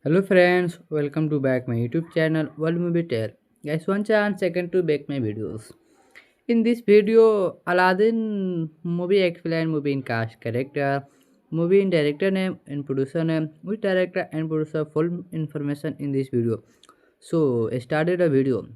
Hello friends, welcome to back my YouTube channel World Movie Tale. Guys, one chance second to back my videos. In this video, Aladdin movie explain movie in cast character, movie in director name and producer name, which director and producer full information in this video. So started a video.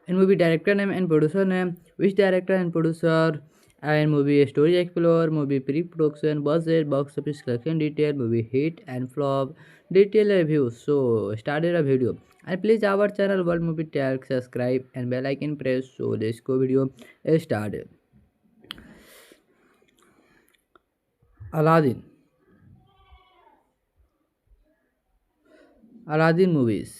In movie director name and producer name, which director and producer, and movie story explore, movie pre-production, budget, box office collection detail, movie hit and flop, detail review. So started a video. And please our channel World Movie Tag, subscribe and bell icon press. So let's go video started. Aladdin. Aladdin movies.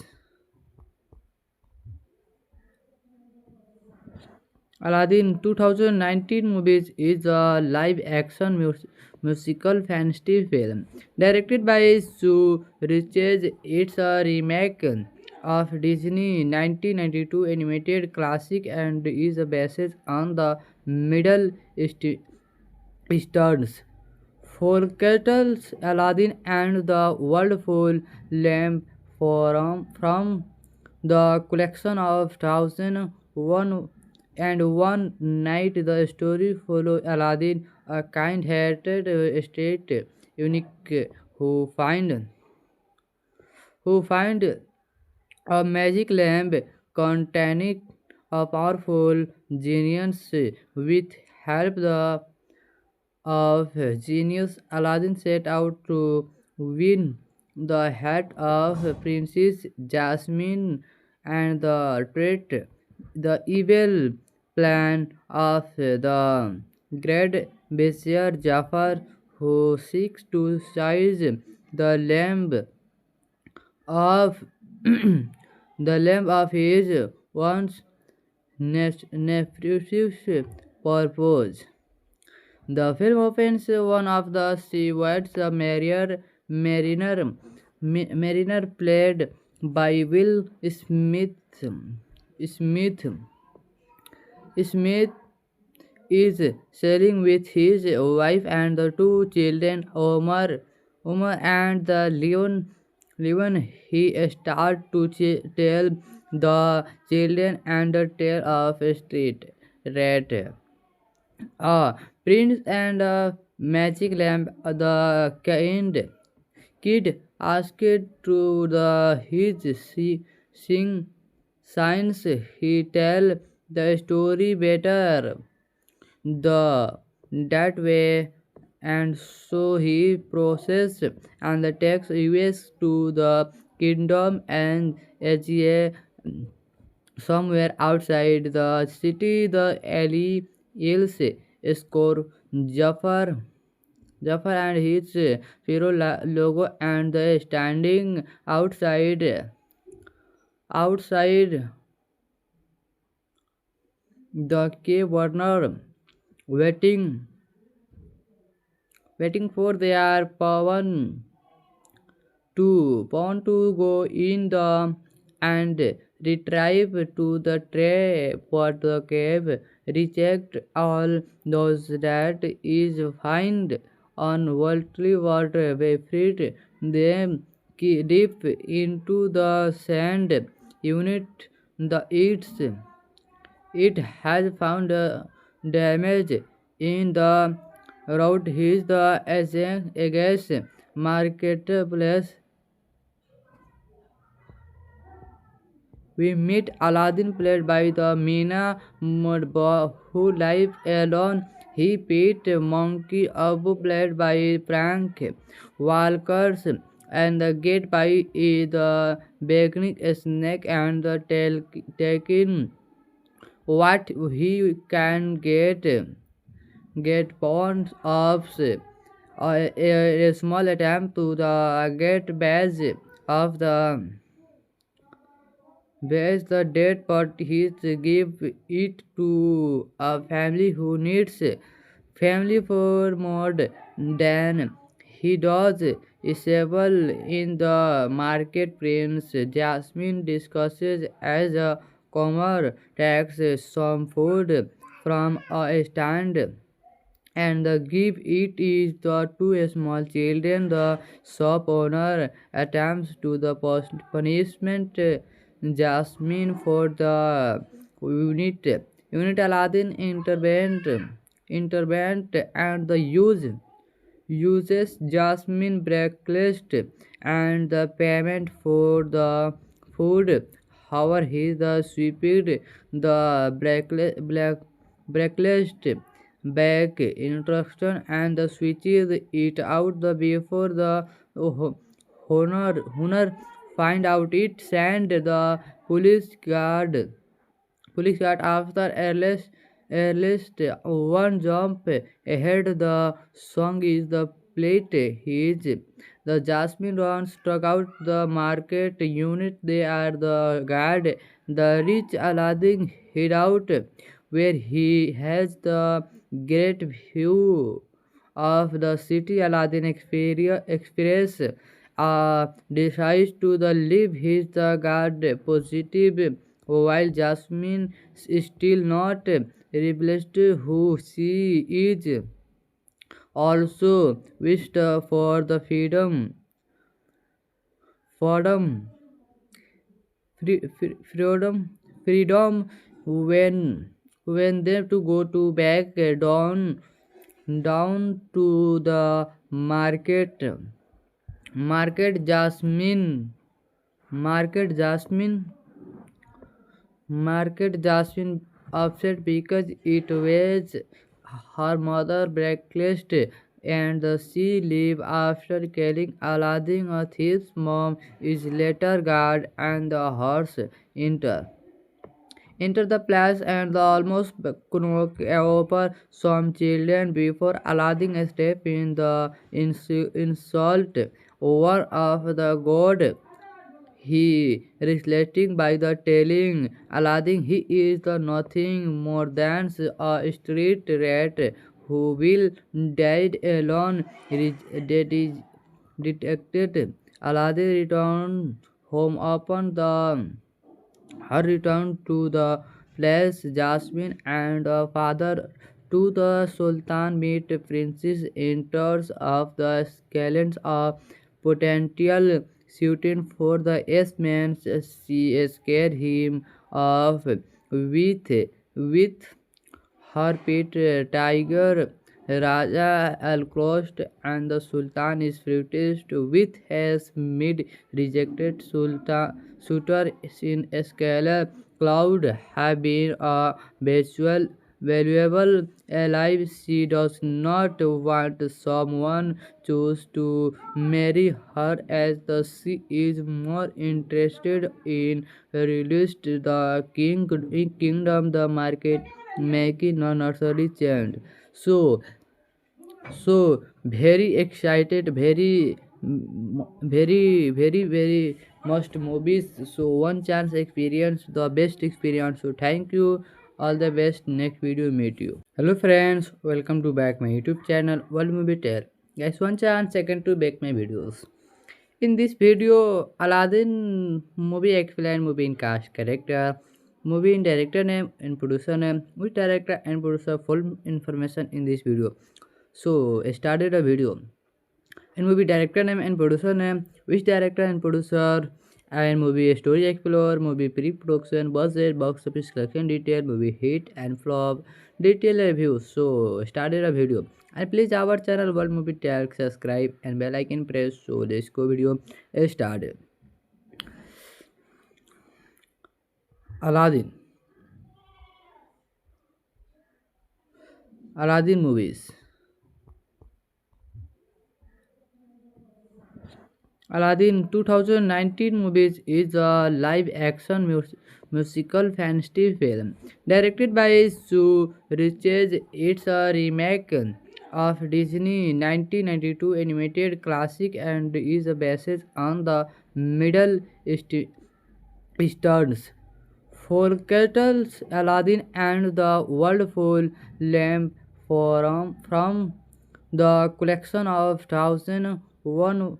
Aladdin 2019 movies is a live action musical fantasy film directed by Sue Riches. It's a remake of Disney 1992 animated classic and is based on the Middle Eastern's folktales Aladdin and the Wonderful Lamp from the collection of Thousand One and One Night. The story follows Aladdin, a kind-hearted state eunuch who find a magic lamp containing a powerful genius. With help of genius, Aladdin set out to win the heart of Princess Jasmine and the threat, the evil plan of the great Vizier Jafar, who seeks to seize the lamb of the lamb of his once nefarious purpose. The film opens one of the stewards, a mariner played by Will Smith. Smith Smith is sailing with his wife and the two children, Omar and the Leon. He starts to tell the children and the tale of a street rat, a prince and a magic lamp. The kid asked to the his sing signs. He tell the story better the that way, and so he processed and takes us to the kingdom and Asia. Somewhere outside the city, the alley yells score Jafar and his Firo logo, and the standing outside the cave Warner, waiting waiting for their pawn to go in the and retrieve to the tray, but the cave reject all those that is find on worldly water. We freed them deep into the sand unit. The it has found damage in the road. His the against marketplace. We meet Aladdin, played by the Meena Mudba, who lives alone. He beat Monkey Abu, played by Frank Walkers, and the Gate by the Beginning Snake, and the taking what he can get bonds of a small attempt to the get badge of the dead, but he give it to a family who needs family for more than he does. Isabel in the market, Prince Jasmine discusses as a comer takes some food from a stand and the give it is the two small children. The shop owner attempts to the punishment Jasmine for the unit. Aladdin intervened and the uses Jasmine breakfast and the payment for the food. However, he the sweeped the breakfast back instruction and the switches it out the before the honor find out it send the police guard after earliest one jump ahead. The song is the plate. He is the Jasmine runs struck out the market unit. They are the guard. The rich Aladdin hid out where he has the great view of the city. Aladdin experience decides to the leave his the guard positive while Jasmine is still not realized who she is. Also wished for the freedom, freedom when they to go to back down to the market Jasmine Market Jasmine upset because it was her mother breakfast and she leave after killing Aladdin. A thief's mom is later guard and the horse enter the place and the almost knock over some children before Aladdin step in the insult over of the god. He relating by the telling Aladdin he is the nothing more than a street rat who will die alone. That is detected. Aladdin returned home upon the her return to the place. Jasmine and her father to the Sultan meet Princess enters of the scalens of potential shooting for the S-man. She scared him off with her pet tiger Raja Al-Crossed, and the Sultan is furious with his mid-rejected suitor in Scalar. Cloud have been a valuable ally. She does not want someone choose to marry her as the she is more interested in released the kingdom the market making a nursery chant. So very excited, very must movies. So one chance experience, the best experience. So thank you. All the best. Next video meet you. Hello friends, welcome to back my YouTube channel World Movie Tale. Guys, one chance second to back my videos. In this video, Aladdin movie explain movie in cast character, movie in director name and producer name, which director and producer full information in this video. So started a video. In movie director name and producer name, which director and producer, and movie story explore, movie pre-production, budget, box office collection detail, movie hit and flop, detail review. So started a video. And please our channel World Movie Tag, subscribe and bell icon press. So let's go video started. Aladdin. Aladdin movies. Aladdin 2019 movies is a live action musical fantasy film directed by Sue Riches. It's a remake of Disney 1992 animated classic and is based on the Middle Eastern's folktales Aladdin and the Wonderful Lamp from the collection of Thousand One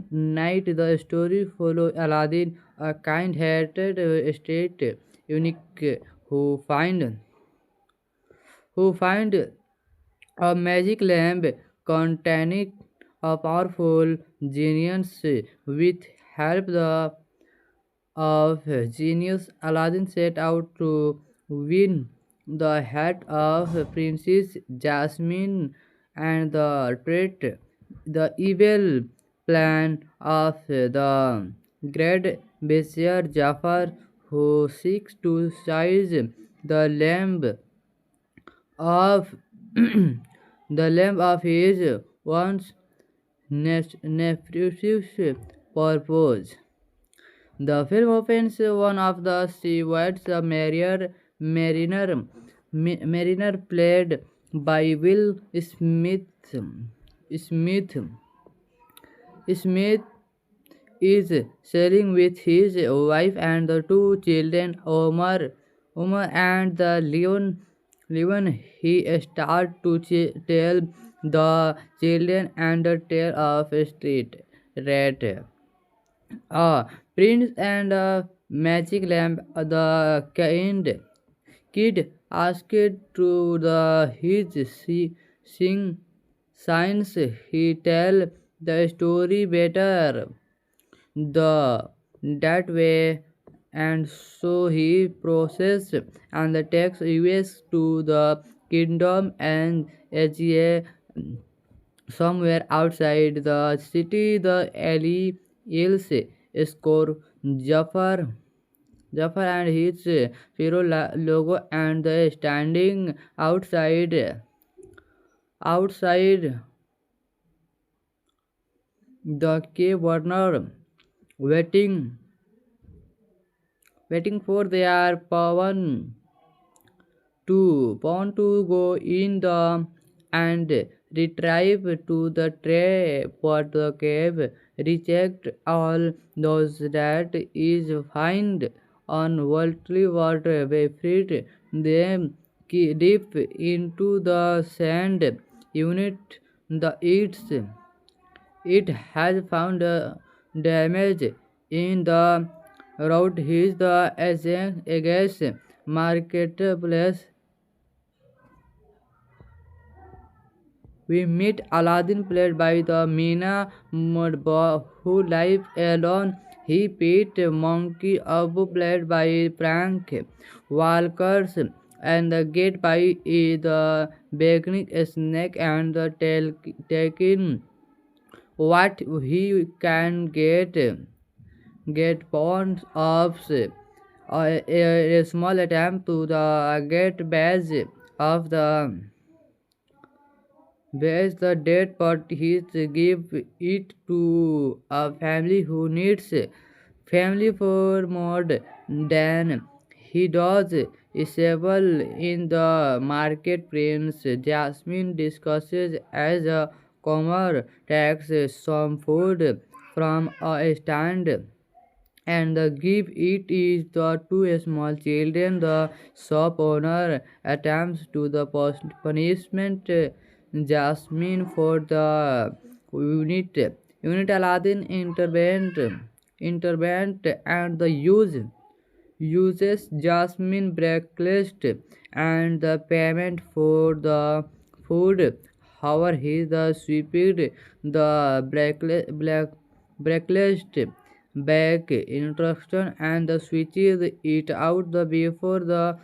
Night. The story follows Aladdin, a kind-hearted state eunuch who find A magic lamp containing a powerful genius with help of genius, Aladdin set out to win the heart of Princess Jasmine and the threat, the evil plan of the great Vizier Jafar, who seeks to seize the lamp of the lamp of his once nefarious purpose. The film opens one of the stewards, a mariner played by Will Smith. Smith, Smith is sailing with his wife and the two children, Omar and the Leon. He starts to tell the children and the tale of a street rat, a prince and a magic lamp. The kid asked to the his sing signs. He tell the story better the that way, and so he processed and takes us to the kingdom and Asia. Somewhere outside the city, the alley Ils score Jafar and his Firo logo and the standing outside the cave Warner waiting for their pawn to go in the and retrieve to the tray, but the cave reject all those that is find unworldly water they freed them deep into the sand unit the it has found damage in the road. His the against marketplace. We meet Aladdin played by the Meena Mudba who lives alone. He beat Monkey Abu played by Frank Walkers and the gate by the beginning snake and the taking what he can get bonds of a small attempt to the get badge of the dead, but he give it to a family who needs family for more than he does. Isabel in the market, Prince Jasmine discusses as a comer takes some food from a stand and the give it is the two small children. The shop owner attempts to the punishment Jasmine for the unit. Aladdin intervened and the uses Jasmine breakfast and the payment for the food. However, he the sweeped the breakfast back instruction and the switches it out the before the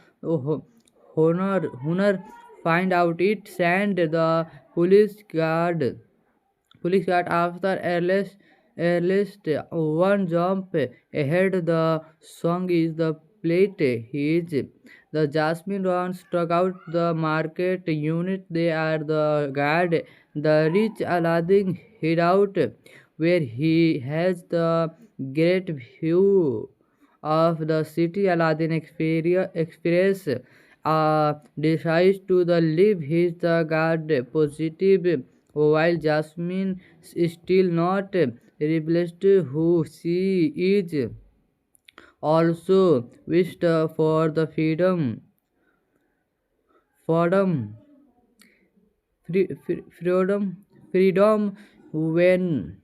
honor find out it sent the police guard after earliest one jump ahead. The song is the plate is the Jasmine runs struck out the market unit. They are the guard. The rich Aladdin hid out where he has the great view of the city. Aladdin experience decides to the leave his the guard positive while Jasmine is still not realized who she is. Also wished for the freedom, freedom when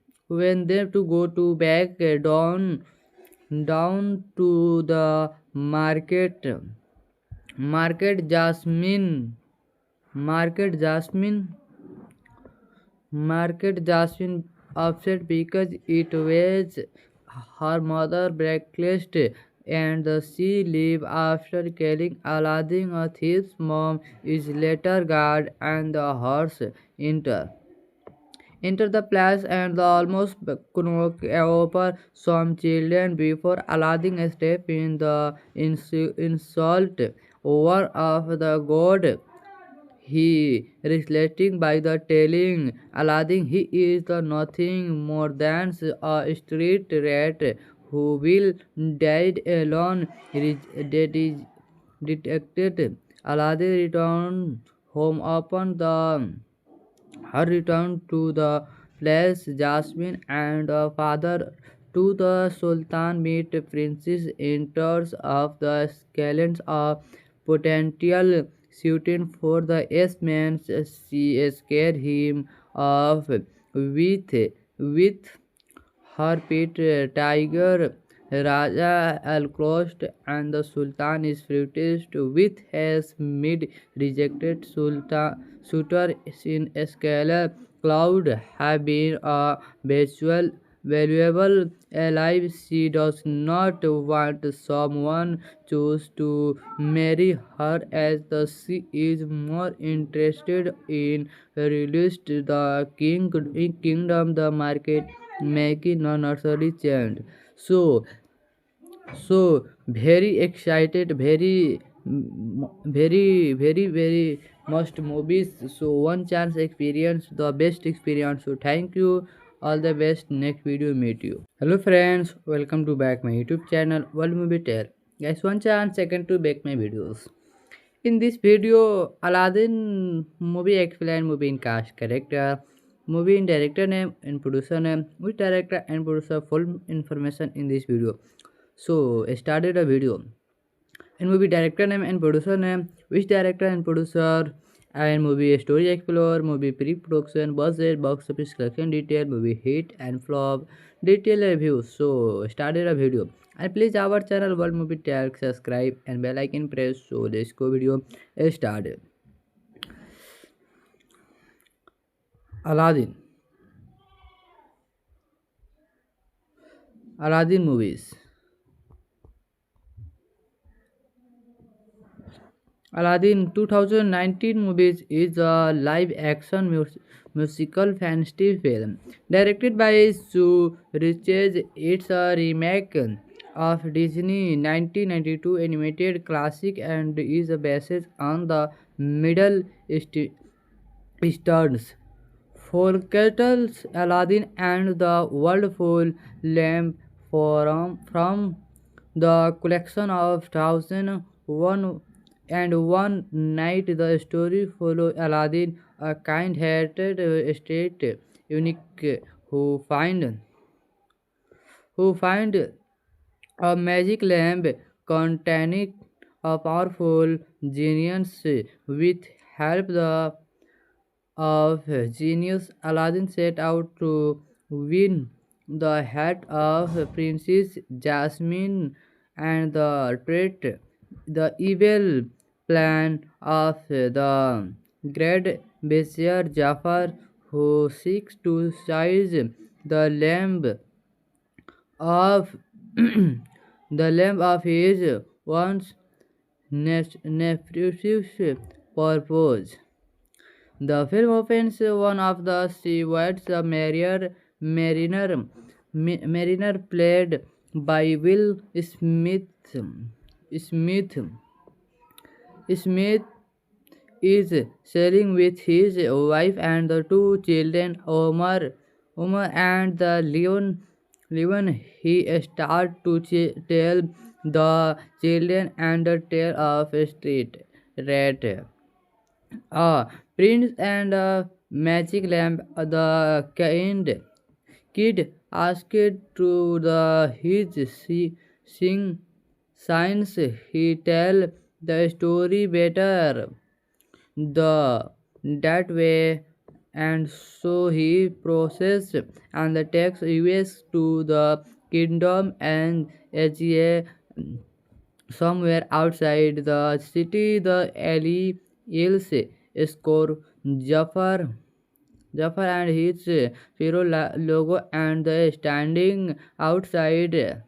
they to go to back down to the market. Jasmine Market Jasmine Market Jasmine upset because it was her mother breakfast and she leave after killing Aladdin. A thief's mom is later guard and the horse enter. Enter the place and the almost knock over some children before Aladdin step in the insult over of the god. He relating by the telling Aladdin he is the nothing more than a street rat who will die alone. That is detected. Aladdin returned home upon the her return to the place. Jasmine and her father to the Sultan meet Princess enters of the scalens of potential shooting for the S-man. She scared him off with her pet tiger Raja Al-Crossed, and the Sultan is furious with his mid-rejected suitor in Scalar Cloud have been a valuable ally. She does not want someone choose to marry her as the she is more interested in released the kingdom the market making a nursery chant. So very excited, very must movies. So one chance experience, the best experience. So thank you. All the best. Next video meet you. Hello friends, welcome to back my YouTube channel World Movie Tale. Guys, one chance second to back my videos. In this video, Aladdin movie explain movie in cast character, movie in director name and producer name, which director and producer full information in this video. So started a video. In movie director name and producer name, which director and producer, and movie story explore, movie pre-production, budget, box office collection detail, movie hit and flop, detail review. So started a video. And please our channel World Movie Tell, subscribe and bell icon press. So let's go video started. Aladdin. Aladdin movies. Aladdin 2019 movies is a live action musical fantasy film directed by Sue Riches. It's a remake of Disney 1992 animated classic and is based on the Middle Eastern's folktales Aladdin and the Wonderful Lamp from the collection of Thousand One Night. The story follows Aladdin, a kind-hearted state eunuch who find a magic lamp containing a powerful genius. With help of genius, Aladdin set out to win the heart of Princess Jasmine and the treat the evil plan of the great Vizier Jafar, who seeks to seize the lamb of his once nefarious purpose. The film opens one of the stewards, a mariner played by Will Smith. Smith Smith is sailing with his wife and the two children, Omar and the Leon. He starts to tell the children and the tale of a street rat, a prince and a magic lamp. The kid asked to the his sing signs. He tell the story better the that way, and so he processed and takes us to the kingdom and Asia. Somewhere outside the city, the alley yells score Jafar Jafar and his Firo logo and the standing outside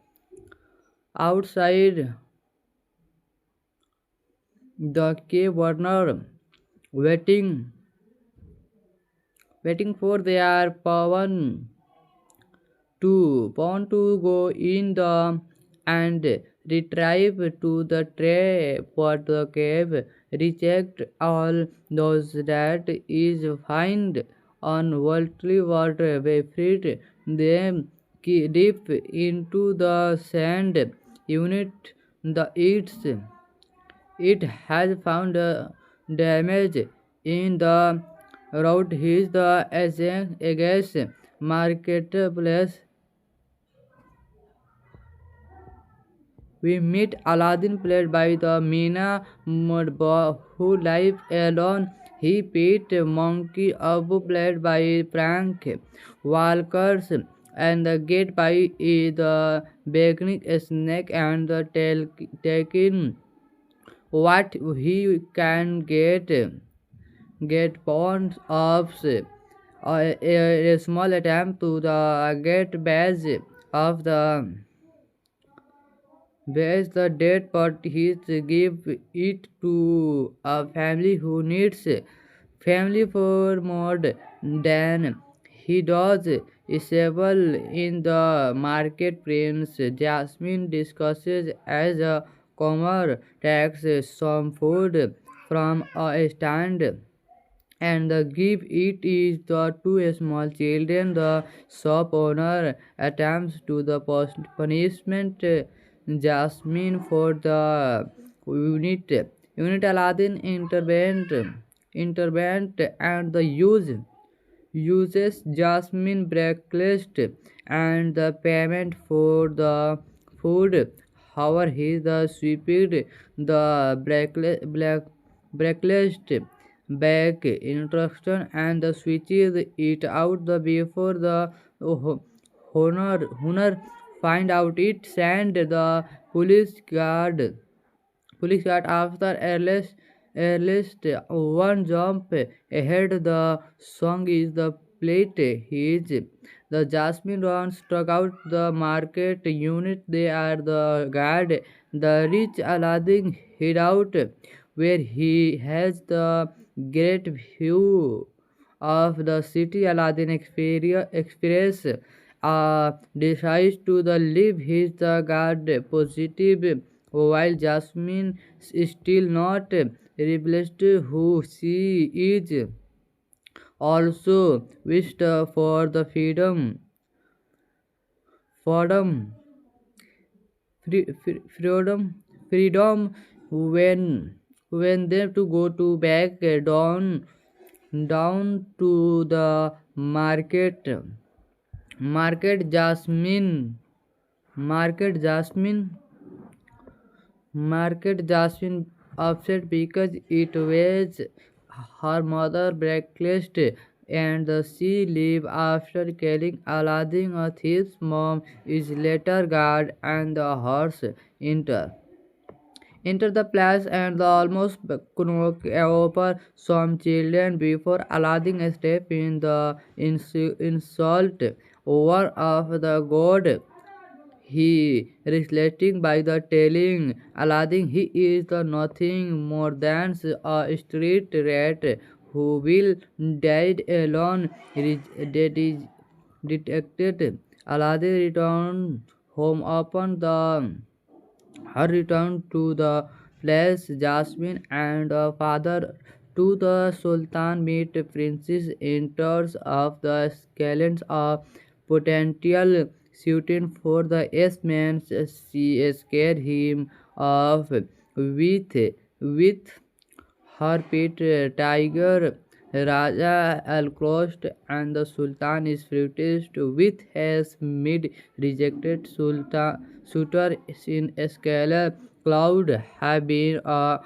the cave Warner waiting waiting for their pawn to go in the and retrieve to the tray but the cave reject all those that is find on worldly water we freed them deep into the sand unit the it has found damage in the road his the against marketplace. We meet Aladdin played by the Meena Mudba who lives alone. He beat Monkey Abu played by Frank Walkers and the gate by the Beginning Snake and the taking what he can get bonds of a small attempt to the get badge of the bears the dead but he give it to a family who needs family for more than he does. Isabel in the market prince Jasmine discusses as a comer takes some food from a stand and the give it is the two small children. The shop owner attempts to the punishment Jasmine for the unit Aladdin intervened and the uses Jasmine breakfast and the payment for the food. However, he the sweeped the breakfast back instruction and the switches it out the before the honor find out it sent the police guard after earliest one jump ahead. The song is the plate. He is the Jasmine run struck out the market unit. They are the guard. The rich Aladdin hid out where he has the great view of the city. Aladdin experience decides to the leave his the guard positive while Jasmine is still not realized who she is. Also wished for the freedom, freedom when they to go to back down to the market Jasmine Market Jasmine upset because it was her mother breakfast and she leave after killing Aladdin. A thief's mom is later guard and the horse enter. Enter the place and the almost knock over some children before Aladdin step in the insult over of the god. He relating by the telling Aladdin he is the nothing more than a street rat who will die alone. That is detected. Aladdin returned home upon the her return to the place. Jasmine and her father to the Sultan meet Princess enters of the scalens of potential shooting for the S-man. She scared him off with her pet tiger Raja Al-Crost and the Sultan is furious with his mid-rejected suitor in Scalar Cloud have been a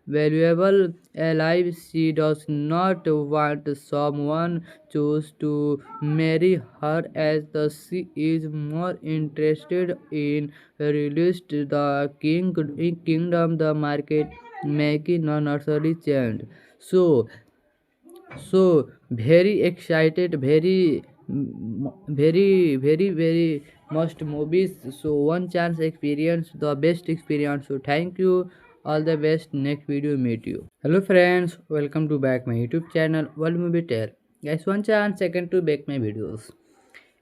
valuable ally. She does not want someone choose to marry her as the she is more interested in released the kingdom the market making a nursery chant. So so very excited, very must movies. So one chance experience, the best experience. So thank you, all the best. Next video meet you. Hello friends, welcome to back my YouTube channel World Movie Tale. Guys, one chance second to back my videos.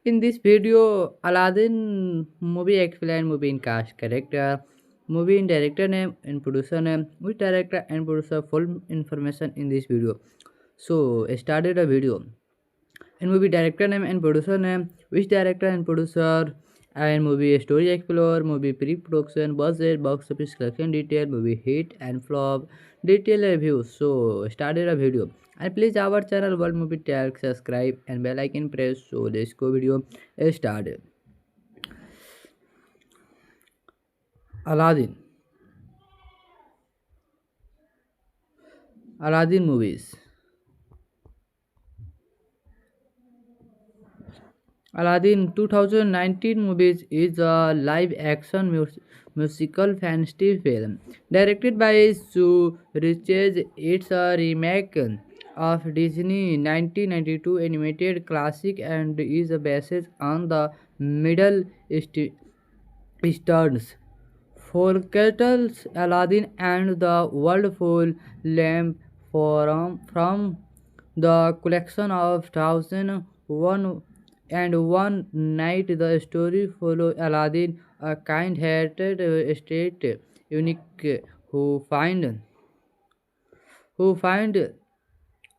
In this video, Aladdin movie explain movie in cast character, movie in director name and producer name, which director and producer full information in this video. So started a video. In movie director name and producer name, which director and producer, and movie story explore, movie pre-production, budget, box office collection detail, movie hit and flop, detail reviews. So started a video. And please our channel World Movie Tag, subscribe and bell icon press. So let's go video started. Aladdin. Aladdin movies. Aladdin 2019 movies is a live action musical fantasy film directed by Sue Riches. It's a remake of Disney 1992 animated classic and is based on the Middle Eastern's folktales Aladdin and the Wonderful Lamp from the collection of Thousand One Night. The story follows Aladdin, a kind-hearted estate eunuch who find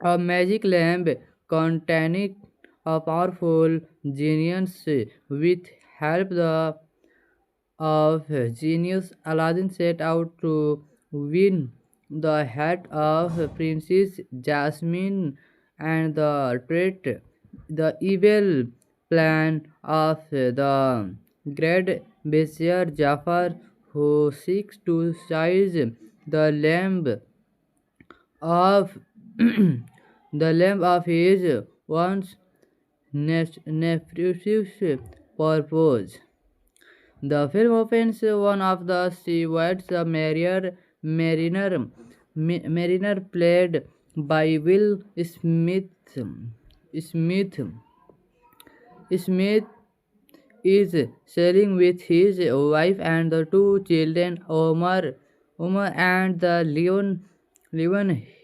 a magic lamp containing a powerful genius. With help of genius, Aladdin set out to win the heart of Princess Jasmine and the treat the evil plan of the great Vizier Jafar, who seeks to seize the lamp of the lamp of his once nefarious purpose. The film opens one of the stewards, a mariner played by Will Smith. Smith Smith is sailing with his wife and the two children, Omar and the Leon.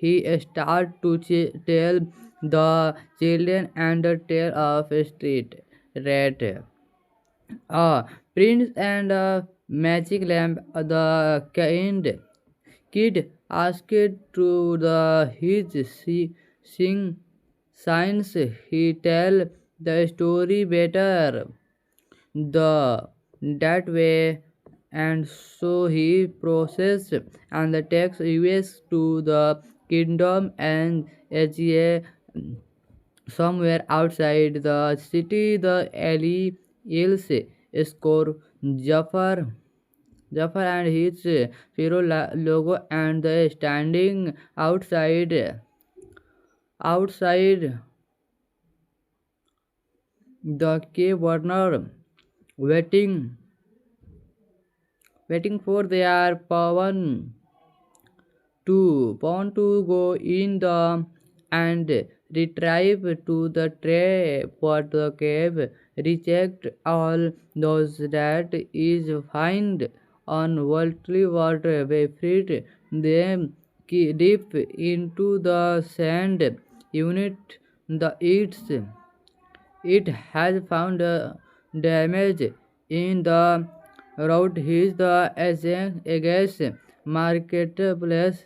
He starts to tell the children and the tale of a street rat, a prince and a magic lamp. The kid asked to the his sing signs. He tell the story better the that way, and so he processed and takes us to the kingdom and Asia. Somewhere outside the city, the alley Ils score Jafar and his Firo logo, and the standing outside the cave Warner, waiting for their pawn to go in the and retrieve to the tray, but the cave reject all those that is find on worldly water. We freed them deep into the sand unit. The it has found damage in the road. His the against marketplace.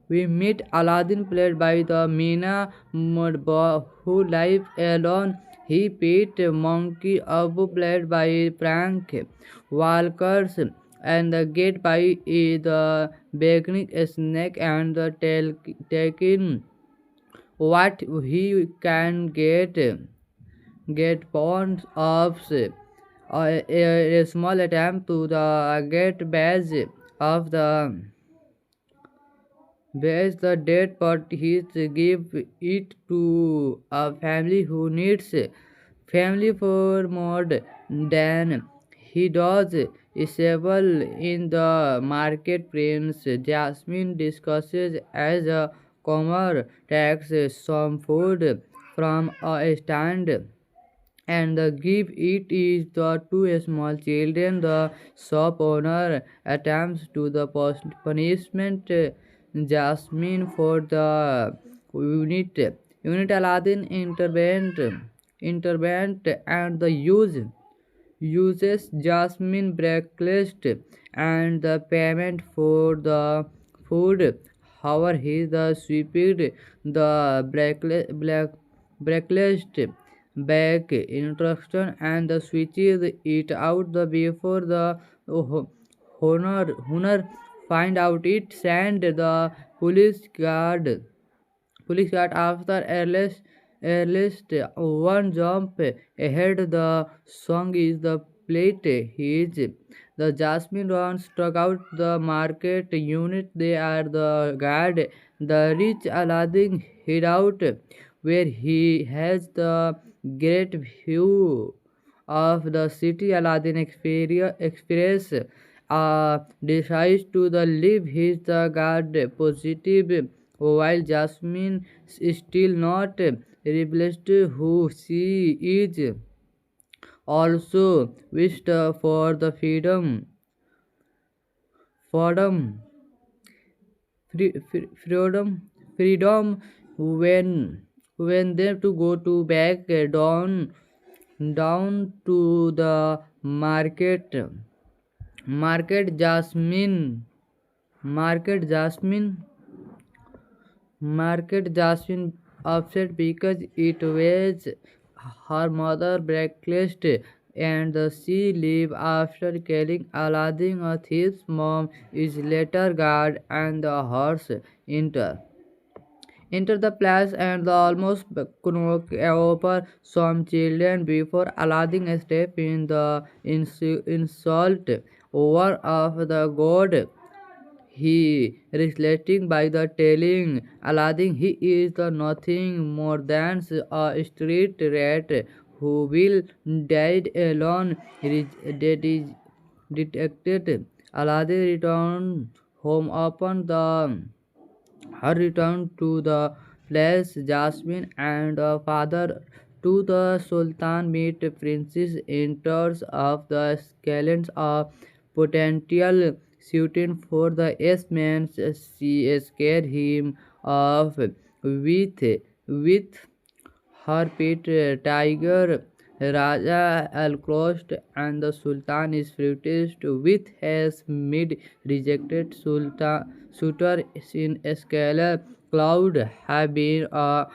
We meet Aladdin, played by the Meena Mudba, who lives alone. He Pete Monkey Abu, played by Frank Walkers, and the Gate by the Beginning Snake, and the taking what he can get pounds of a small attempt to the get badge of the dead, but he give it to a family who needs family for more than he does assemble in the market. Prince Jasmine discusses as a comer takes some food from a stand and the give it is the two small children. The shop owner attempts to the punishment Jasmine for the unit. Aladdin intervened and the uses Jasmine breakfast and the payment for the food. However, he the sweeped the breakfast back instruction and the switches it out the before the honor find out it sent the police guard Police got after earliest one jump ahead. The song is the plate. He is the Jasmine runs struck out the market unit. They are the guard. The rich Aladdin hid out where he has the great view of the city. Aladdin experience decides to the leave his the guard positive while Jasmine is still not realized who she is. Also wished for the freedom, freedom when they to go to back down to the market Jasmine Market Jasmine upset because it was her mother breakfast and she leave after killing Aladdin. A thief's mom is later guard and the horse enter. Enter the place and the almost knock over some children before Aladdin step in the insult over of the god. He relating by the telling Aladdin he is the nothing more than a street rat who will die alone. Detected Aladdin returned home upon the her return to the place. Jasmine and her father to the Sultan meet Princess enters of the scalens of potential shooting for the S-man. She scared him off with her pet tiger Raja Al-Crossed and the Sultan is furious with his mid-rejected suitor in Scalar Cloud have been a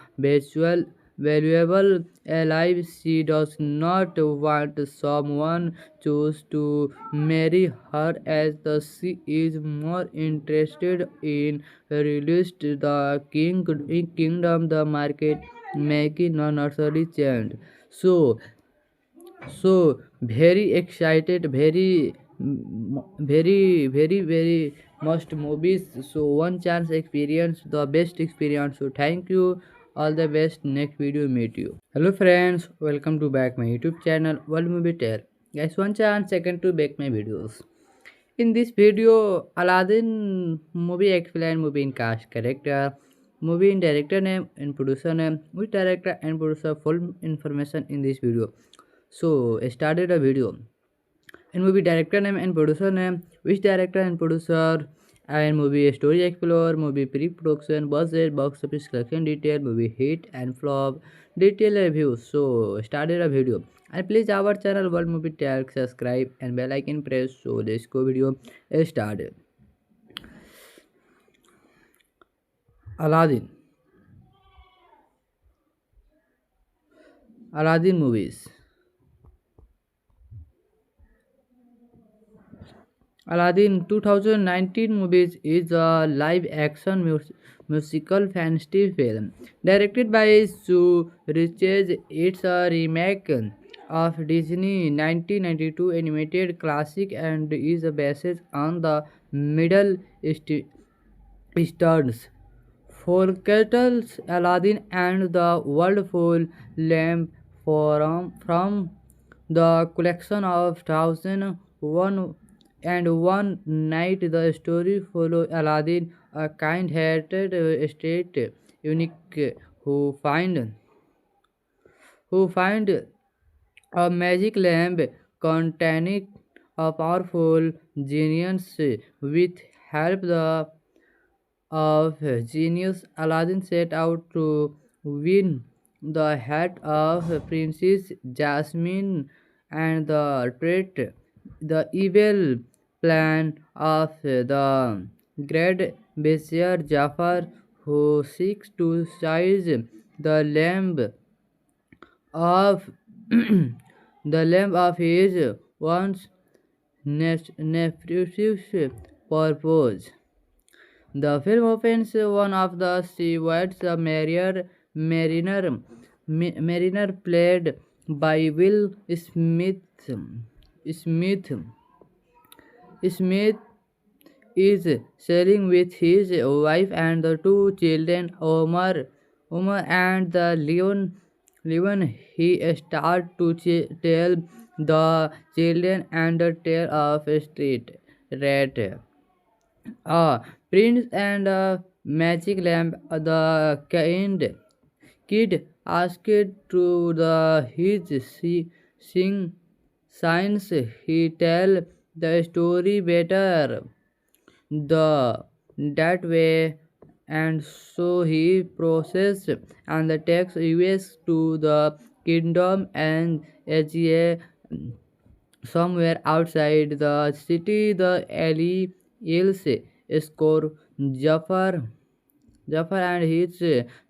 valuable ally. She does not want someone choose to marry her as the she is more interested in released the kingdom the market making a nursery chant. So very excited, very must movies. So one chance experience the best experience. So thank you, all the best. Next video meet you. Hello friends, welcome to back my YouTube channel World Movie Tale. Guys, one chance second to back my videos. In this video, Aladdin movie explain movie in cast character, movie in director name and producer name, which director and producer full information in this video. So started a video. In movie director name and producer name, which director and producer, and movie story explore, movie pre-production, budget, box office collection detail, movie hit and flop, detail reviews. So started a video. And please our channel World Movie Tale, subscribe and bell icon press. So let's go video started. Aladdin. Aladdin movies. Aladdin 2019 movies is a live action musical fantasy film directed by Sue Riches. It's a remake of Disney 1992 animated classic and is based on the Middle Eastern's folktales Aladdin and the World Full Lamp from The collection of Thousand One and One Night. The story follows Aladdin, a kind-hearted state eunuch who find who find a magic lamp containing a powerful genius. With help of genius, Aladdin set out to win the heart of Princess Jasmine and the treat the evil plan of the great Vizier Jafar, who seeks to seize the lamp of the lamp of his once nefarious purpose. The film opens one of the stewards, a mariner played by Will Smith. Smith Smith is sailing with his wife and the two children, Omar and the Leon. He starts to tell the children and the tale of a street rat, a prince, and a magic lamp. The kid asked to the his sing signs. He tell the story better the that way, and so he processed and takes us to the kingdom and Asia. Somewhere outside the city, the alley Ils score Jafar and his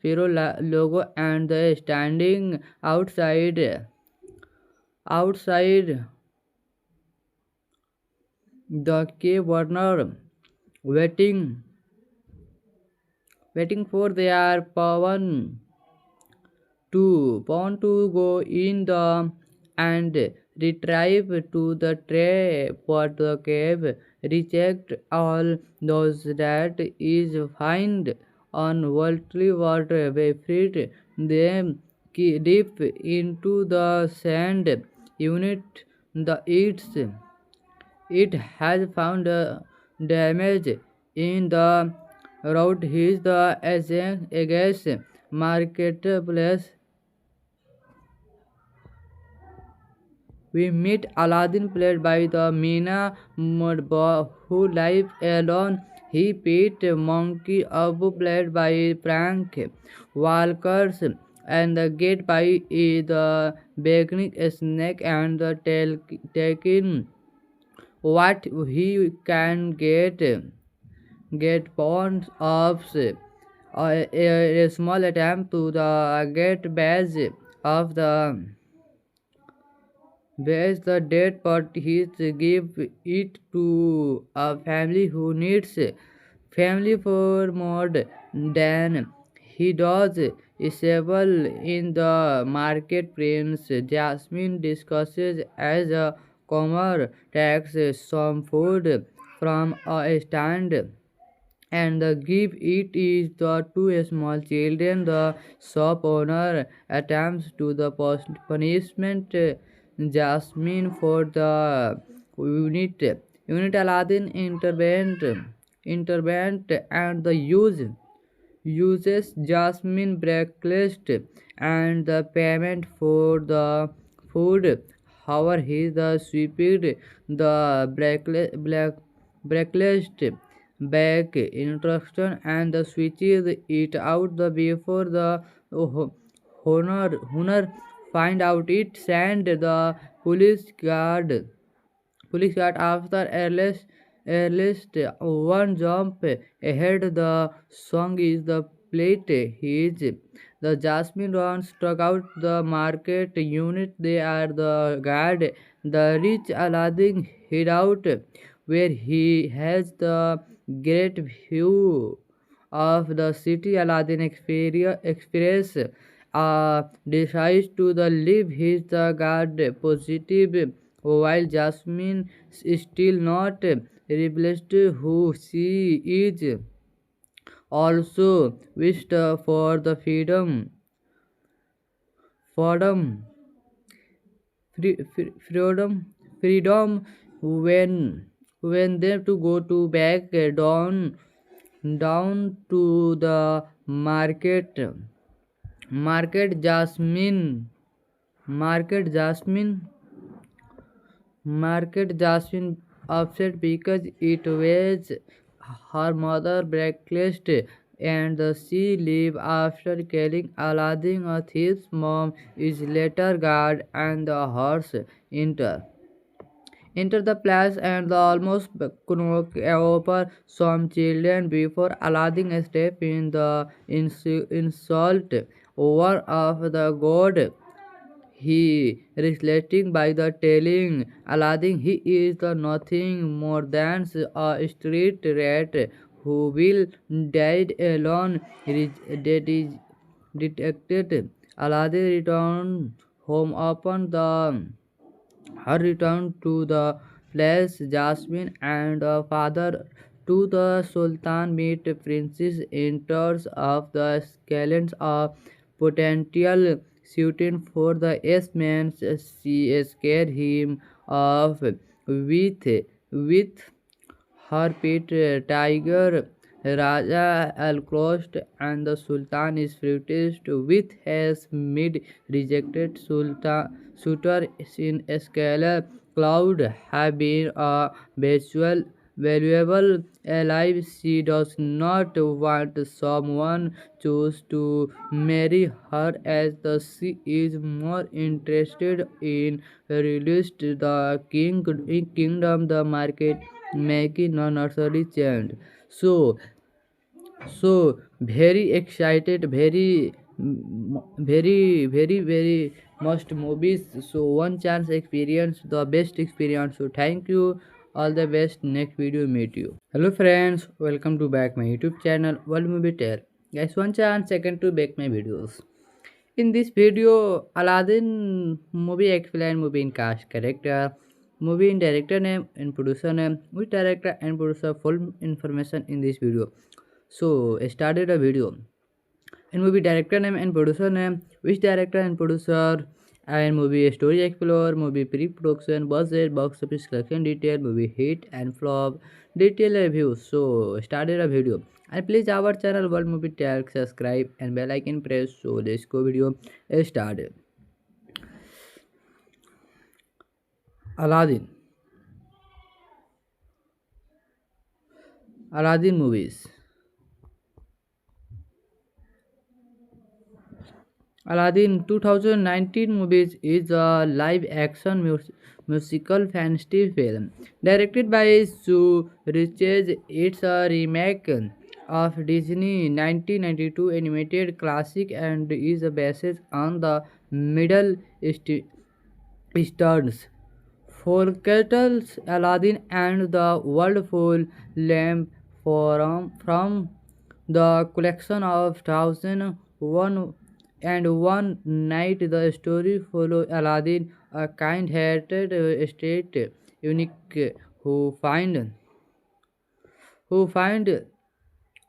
Firo logo, and the standing outside the cave Warner, waiting for their pawn to go in the and retrieve to the tray, but the cave reject all those that is find on worldly water. We freed them deep into the sand unit. The it has found damage in the road. His the against marketplace. We meet Aladdin, played by the Meena Mudba, who lives alone. He beat Monkey Abu, played by Frank Walkers, and the Gate by the Beginning Snake, and the taking what he can get bonds of a small attempt to the get badge of the bears the dead, but he give it to a family who needs family for more than he does. Isabel in the market, Prince Jasmine discusses as a comer takes some food from a stand and give it is the two small children. The shop owner attempts to the punishment Jasmine for the unit. Aladdin intervened and the uses Jasmine breakfast and the payment for the food. However, he the stupid the breakfast back instruction and the switches it out the before the honor find out it send the police guard after earliest one jump ahead. The song is the plate his the Jasmine runs struck out the market unit. They are the guard. The rich Aladdin hid out where he has the great view of the city. Aladdin experience decides to the leave his the guard positive, while Jasmine is still not realized who she is. Also wished for the freedom freedom when they to go to back down to the market jasmine Market Jasmine upset because it was her mother breakfast and she leave after killing Aladdin. A thief's mom is later guard and the horse enter. Enter the palace and the almost knock over some children before Aladdin step in the insult over of the god. He relating by the telling Aladdin he is the nothing more than a street rat who will died alone. That is detected. Aladdin returned home upon the her return to the palace. Jasmine and her father to the Sultan meet Princess enters of the scalens of potential shooting for the S-man. She scared him off with her pet tiger Raja Al-Crost, and the Sultan is furious with his mid-rejected suitor in Scalar. Cloud have been a valuable ally. She does not want someone choose to marry her as the she is more interested in released the kingdom the market making a nursery chant. So so very excited, very must movies. So one chance experience, the best experience. So thank you. All the best. Next video meet you. Hello friends, welcome to back my YouTube channel World Movie Tale. Guys, one chance second to back my videos. In this video, Aladdin movie explain movie in cast character, movie in director name and producer name, which director and producer full information in this video. So started a video. In movie director name and producer name, which director and producer, and movie story explore, movie pre-production, budget, box office collection detail, movie hit and flop, detail review. So started a video. And please our channel World Movie Tell, subscribe and bell icon press. So let's go video started. Aladdin. Aladdin movies. Aladdin 2019 movies is a live action musical fantasy film directed by Sue Riches. It's a remake of Disney 1992 animated classic and is based on the Middle Eastern's folktales Aladdin and the Wonderful Lamp from the collection of Thousand One Night. The story follows Aladdin, a kind-hearted estate eunuch who find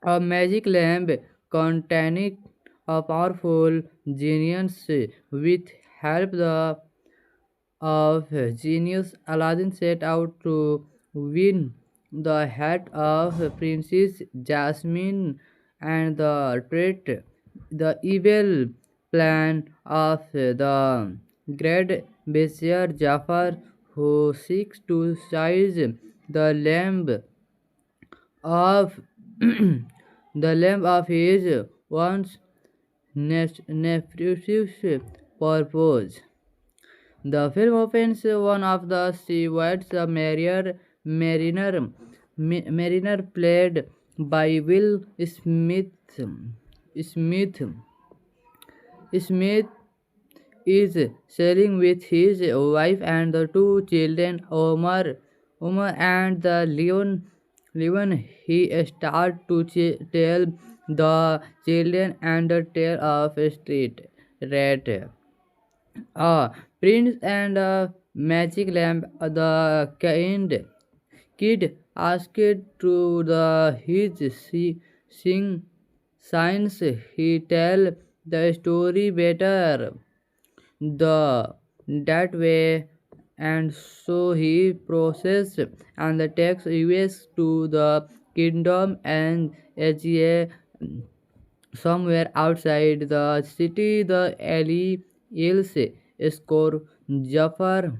a magic lamp containing a powerful genius. With help of genius, Aladdin set out to win the heart of Princess Jasmine and the treat the evil plan of the great Vizier Jafar, who seeks to seize the lamp of the lamp of his once nefarious purpose. The film opens one of the seawards, a mariner played by Will Smith. Smith Smith is sailing with his wife and the two children, Omar and the Leon. He starts to tell the children and the tale of a street rat, a prince and a magic lamp. The kid asked to the his sing signs. He tell the story better. The that way, and so he processed and takes US to the kingdom and Asia somewhere outside the city. The Ali Ils score Jafar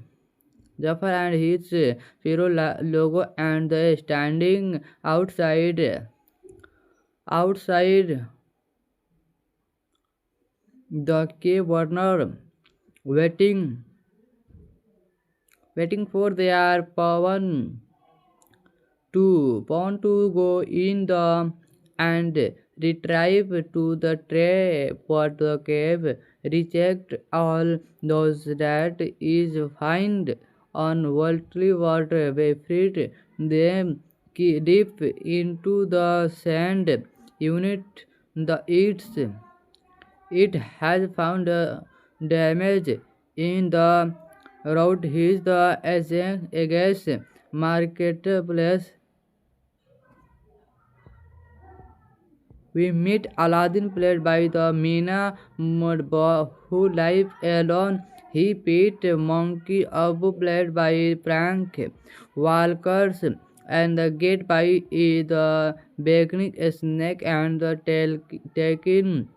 Jafar and his Firo logo and the standing outside the cave Warner waiting waiting for their pawn to go in the and retrieve to the tray for the cave. Reject all those that is find on worldly water. We freed them deep into the sand. Unit the its it has found damage in the road. His the against marketplace. We meet Aladdin, played by the Meena Mudba, who lives alone. He beat Monkey Abu, played by Frank Walkers, and the Gate by the Beckoning Snake, and the taking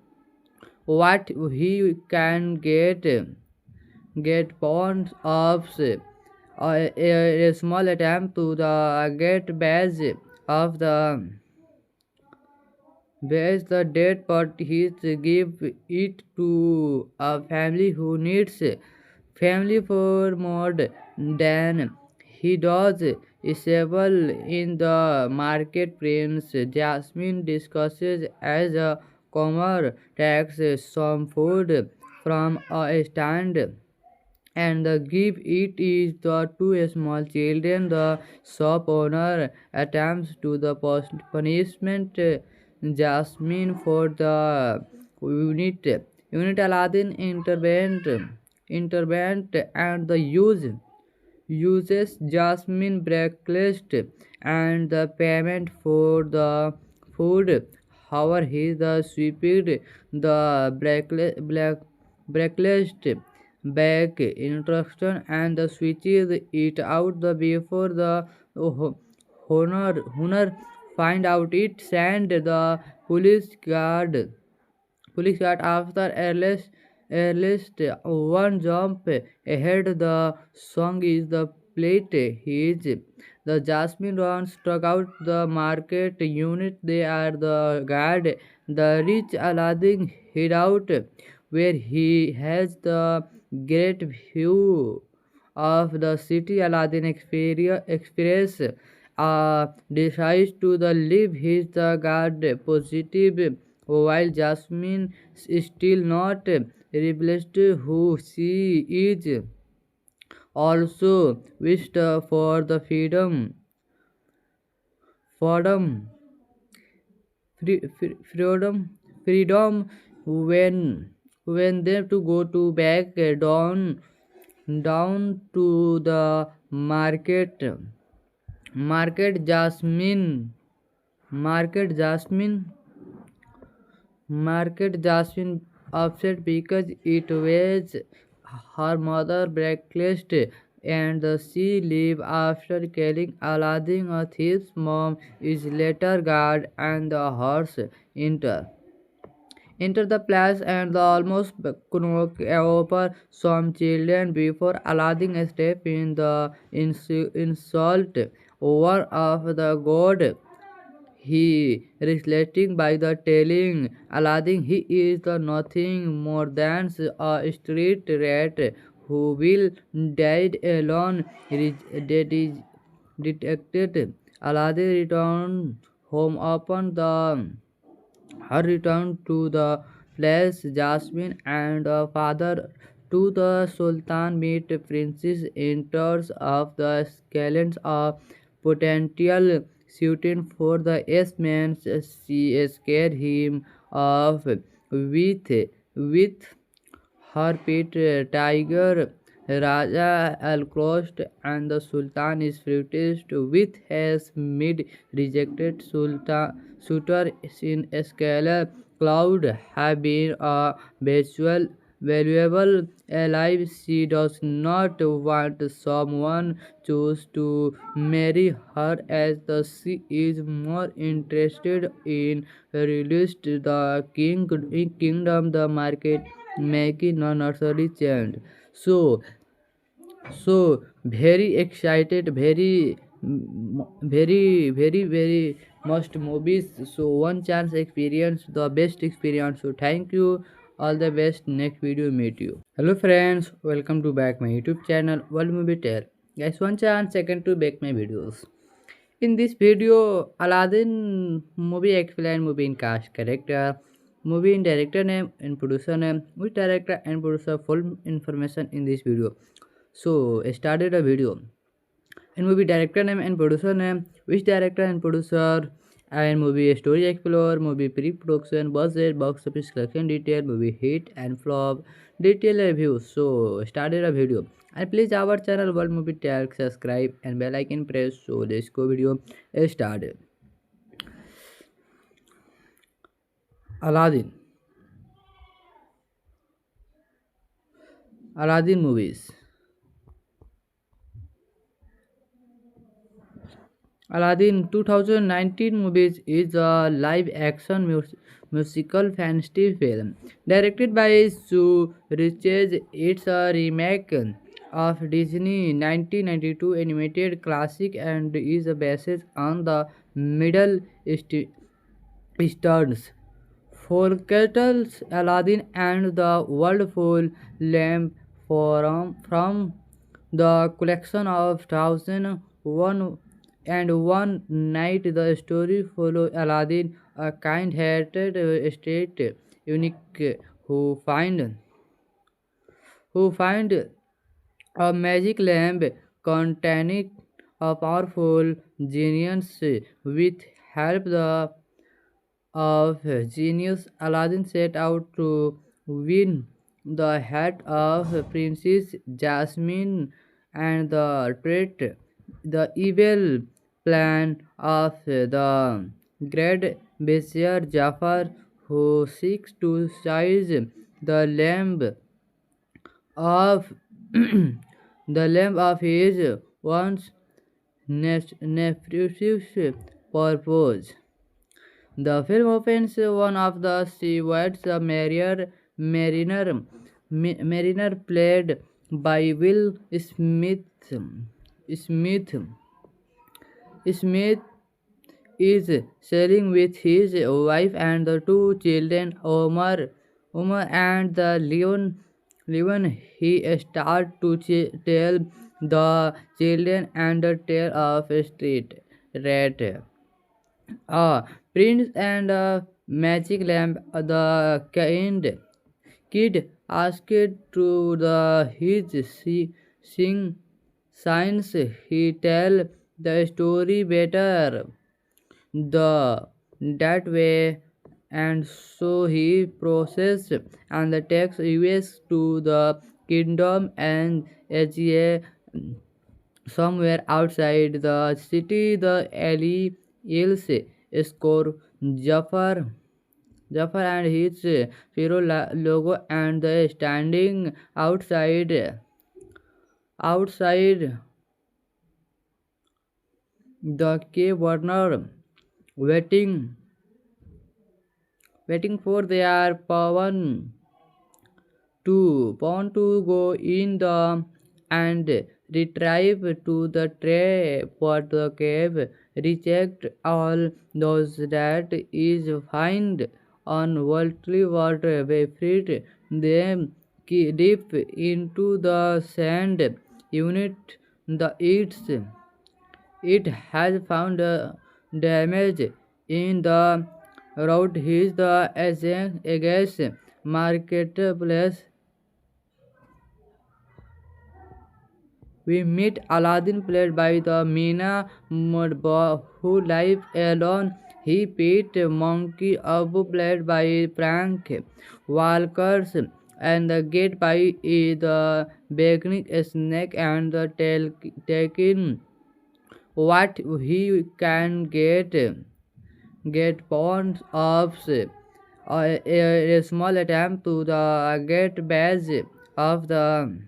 what he can get bonds of a small attempt to the get badge of the dead, but he give it to a family who needs family for more than he does. Isabel in the market, Prince Jasmine discusses as a comer takes some food from a stand and give it is the two small children. The shop owner attempts to the punishment Jasmine for the unit. Aladdin intervened and the uses Jasmine breakfast and the payment for the food. However, he the sweeped the breakfast back instruction and the switches it out the before the honor find out it sent the police guard after at least one jump ahead. The song is the plate. His the Jasmine runs struck out the market unit. They are the guard. The rich Aladdin hid out where he has the great view of the city. Aladdin experience decides to the leave his the guard positive while Jasmine is still not realized who she is. Also wished for the freedom, freedom when they to go to back down to the market Jasmine Market Jasmine upset because it was her mother breakfast and she leave after killing Aladdin. A thief's mom is later guard and the horse enter. Enter the place and the almost knock over some children before Aladdin step in the insult over of the god. He relating by the telling Aladdin he is the nothing more than a street rat who will died alone. Detected Aladdin returned home upon the her return to the place. Jasmine and her father to the Sultan meet Princess enters of the scalens of potential shooting for the S-man. She scared him off with her pet tiger Raja Al-Crossed, and the Sultan is furious with his mid-rejected suitor in Scalar Cloud have been a valuable alive. She does not want someone choose to marry her as the she is more interested in released the kingdom the market making a nursery change. So so very excited, very must movies. So one chance experience the best experience. So thank you, all the best. Next video meet you. Hello friends, welcome to back my YouTube channel World Movie Tale. Guys, one chance second to back my videos. In this video, Aladdin movie explain movie in cast character, movie in director name and producer name, which director and producer full information in this video. So started a video. In movie director name and producer name, which director and producer, and movie story explore, movie pre-production, budget, box office collection detail, movie hit and flop, detail review. So started a video. And please our channel World Movie Tell, subscribe and bell icon press. So let's go video started. Aladdin. Aladdin movies. Aladdin 2019 movies is a live action musical fantasy film directed by Sue Riches. It's a remake of Disney 1992 animated classic and is based on the Middle Eastern's folktales Aladdin and the Wonderful Lamp from the collection of Thousand One and One Night. The story follows Aladdin, a kind-hearted estate eunuch who find a magic lamp containing a powerful genius. With help of genius, Aladdin set out to win the heart of Princess Jasmine and the treat the evil plan of the great Vizier Jafar, who seeks to seize the lamp of the lamp of his once nefarious purpose. The film opens one of the stewards, a mariner played by Will Smith. Smith Smith is sailing with his wife and the two children, Omar and the Leon. He starts to tell the children and the tale of a street rat, a prince and a magic lamp. The kid asked to the his sing signs. He tell the story better the that way, and so he processed and takes us to the kingdom and Asia. Somewhere outside the city, the alley yells score Jafar and his Firo logo, and the standing outside the cave Warner, waiting for their pawn to go in the and retrieve to the tray, but the cave reject all those that is find on worldly water. We freed them deep into the sand unit. The it has found damage in the road. His the against marketplace. We meet Aladdin, played by the Meena Mudba, who lives alone. He Pete Monkey Abu, played by Frank Walkers, and the Gate by the Beginning Snake, and the taking what he can get pounds of a small attempt to the get badge of the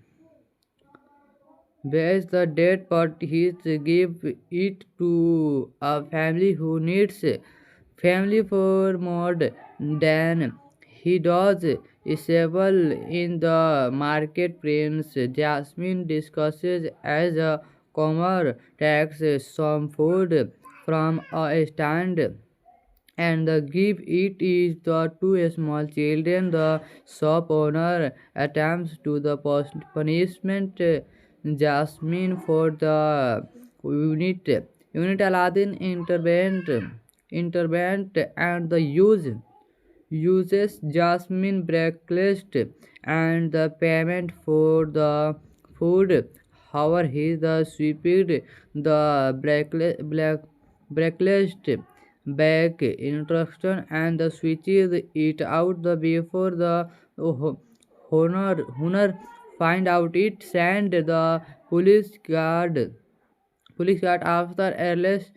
dead, but he give it to a family who needs family for more than he does. Isabel in the market, Prince Jasmine discusses as a comer takes some food from a stand and the give it is the two small children. The shop owner attempts to the punishment Jasmine for the unit. Aladdin intervened and the uses Jasmine breakfast and the payment for the food. However, he the sweeped the breakfast back instruction and the switches it out the before the honor find out it send the police guard after at least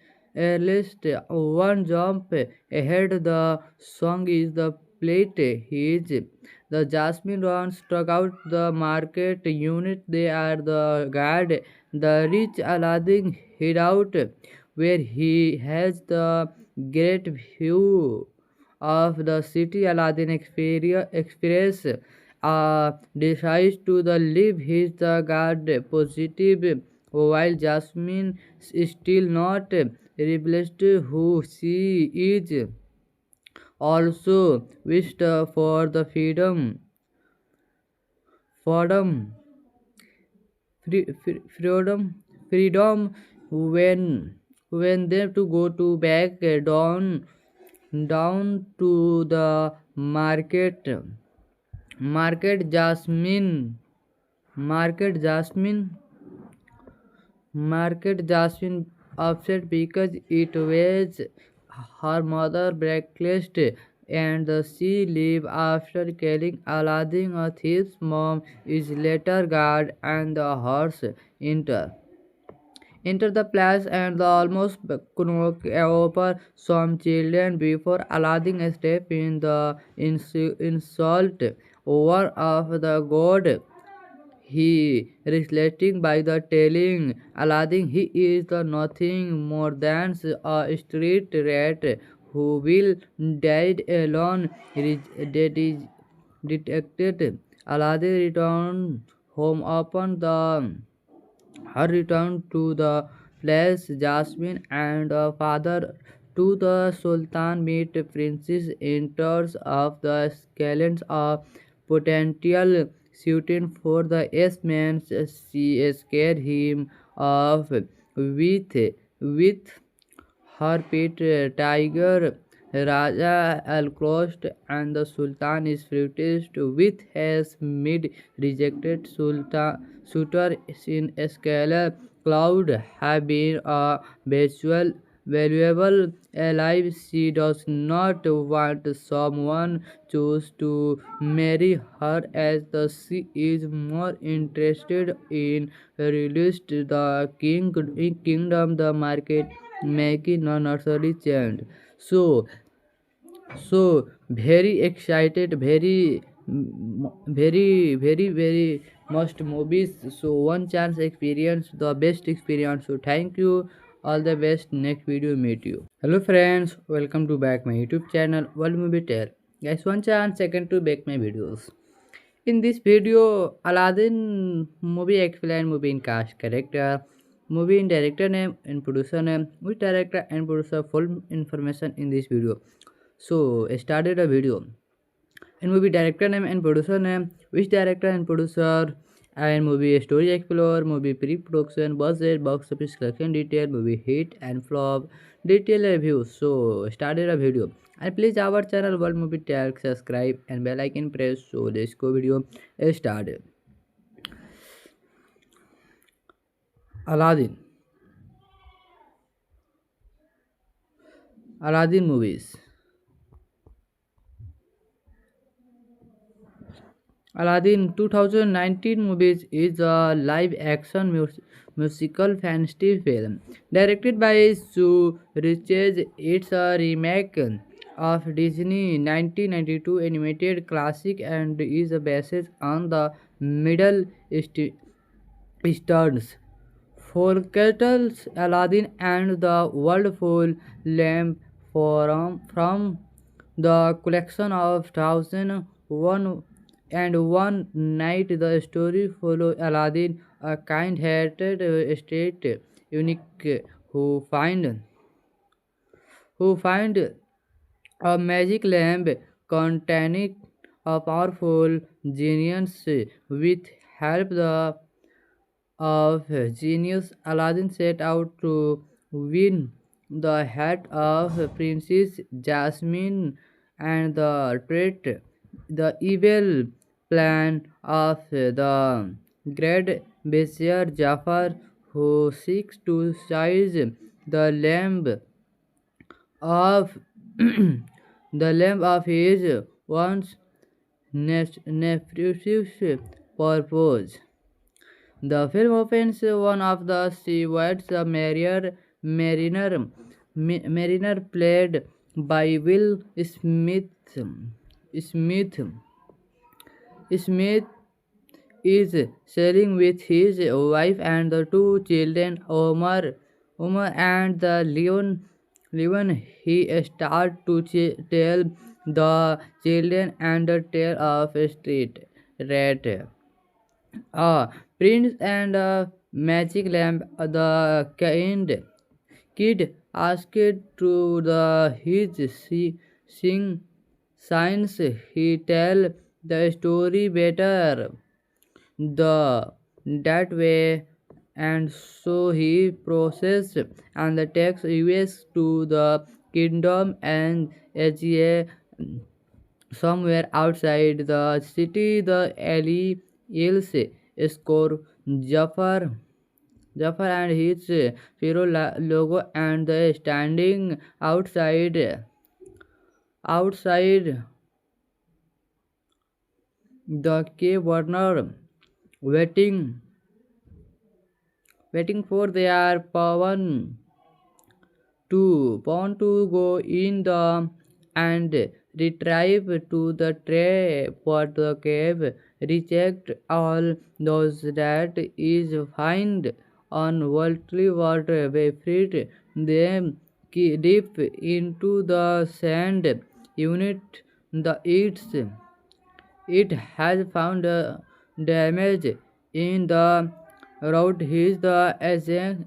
one jump ahead. The song is the plate. His the Jasmine runs struck out the market unit. They are the guard. The rich Aladdin hid out where he has the great view of the city. Aladdin experience decides to the leave his the guard positive while Jasmine is still not realized who she is. Also wished for the freedom, freedom when they to go to back down to the market market jasmine market Jasmine upset because it was her mother breakfast and she leave after killing Aladdin. A thief's mom is later guard and the horse enter. Enter the place and the almost knock over some children before Aladdin step in the insult over of the god. He reflecting by the telling Aladdin he is the nothing more than a street rat who will died alone. That is detected. Aladdin returned home upon the her return to the place. Jasmine and her father to the Sultan meet Princess enters of the scalens of potential shooting for the S-man. She scared him off with her pet tiger Raja Al-Crossed, and the Sultan is furious with his mid-rejected suitor in Scalar. Cloud have been a valuable ally. She does not want someone choose to marry her as the she is more interested in released the kingdom. The market making a nursery chant. So so very excited, very must movies. So one chance experience the best experience. So thank you, all the best. Next video meet you. Hello friends, welcome to back my YouTube channel World Movie Tale. Guys, one chance second to back my videos. In this video, Aladdin movie explain movie in cast character, movie in director name and producer name, which director and producer full information in this video. So started a video. In movie director name and producer name, which director and producer, and movie story explore, movie pre-production, budget, box office collection detail, movie hit and flop, detail review. So started a video. And please our channel World Movie Tale, subscribe and bell icon press. So let's go video started. Aladdin. Aladdin movies. Aladdin 2019 movies is a live action musical fantasy film directed by Sue Riches. It's a remake of Disney 1992 animated classic and is based on the Middle Eastern's folktales Aladdin and the Wonderful Lamp from the collection of Thousand One and One Night. The story follows Aladdin, a kind-hearted state eunuch who find a magic lamp containing a powerful genius. With help of genius, Aladdin set out to win the heart of Princess Jasmine and the treat the evil plan of the great Vizier Jafar, who seeks to seize the lamp of the lamp of his once nefarious purpose. The film opens one of the stewards, a mariner played by Will Smith. Smith Smith is sailing with his wife and the two children, Omar and the Leon. He starts to tell the children and the tale of a street rat, a prince, and a magic lamp. The kid asked to the his sing signs. He tell the story better the that way, and so he processed and takes us to the kingdom and Asia. Somewhere outside the city, the alley yells score Jafar and his Firo logo, and the standing outside the cave burner, waiting for their pawn to go in the and retrieve to the tray, but the cave reject all those that is find on worldly water. They freed them deep into the sand unit. The it has found damage in the road. His the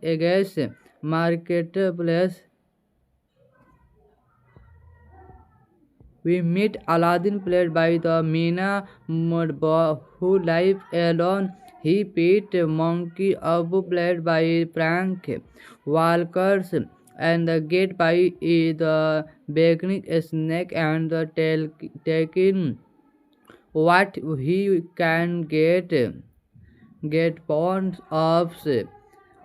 against marketplace. We meet Aladdin, played by the Meena Mudba, who lives alone. He beat Monkey Abu, played by Frank Walkers, and the Get by the Beginning Snake, and the taking what he can get pounds of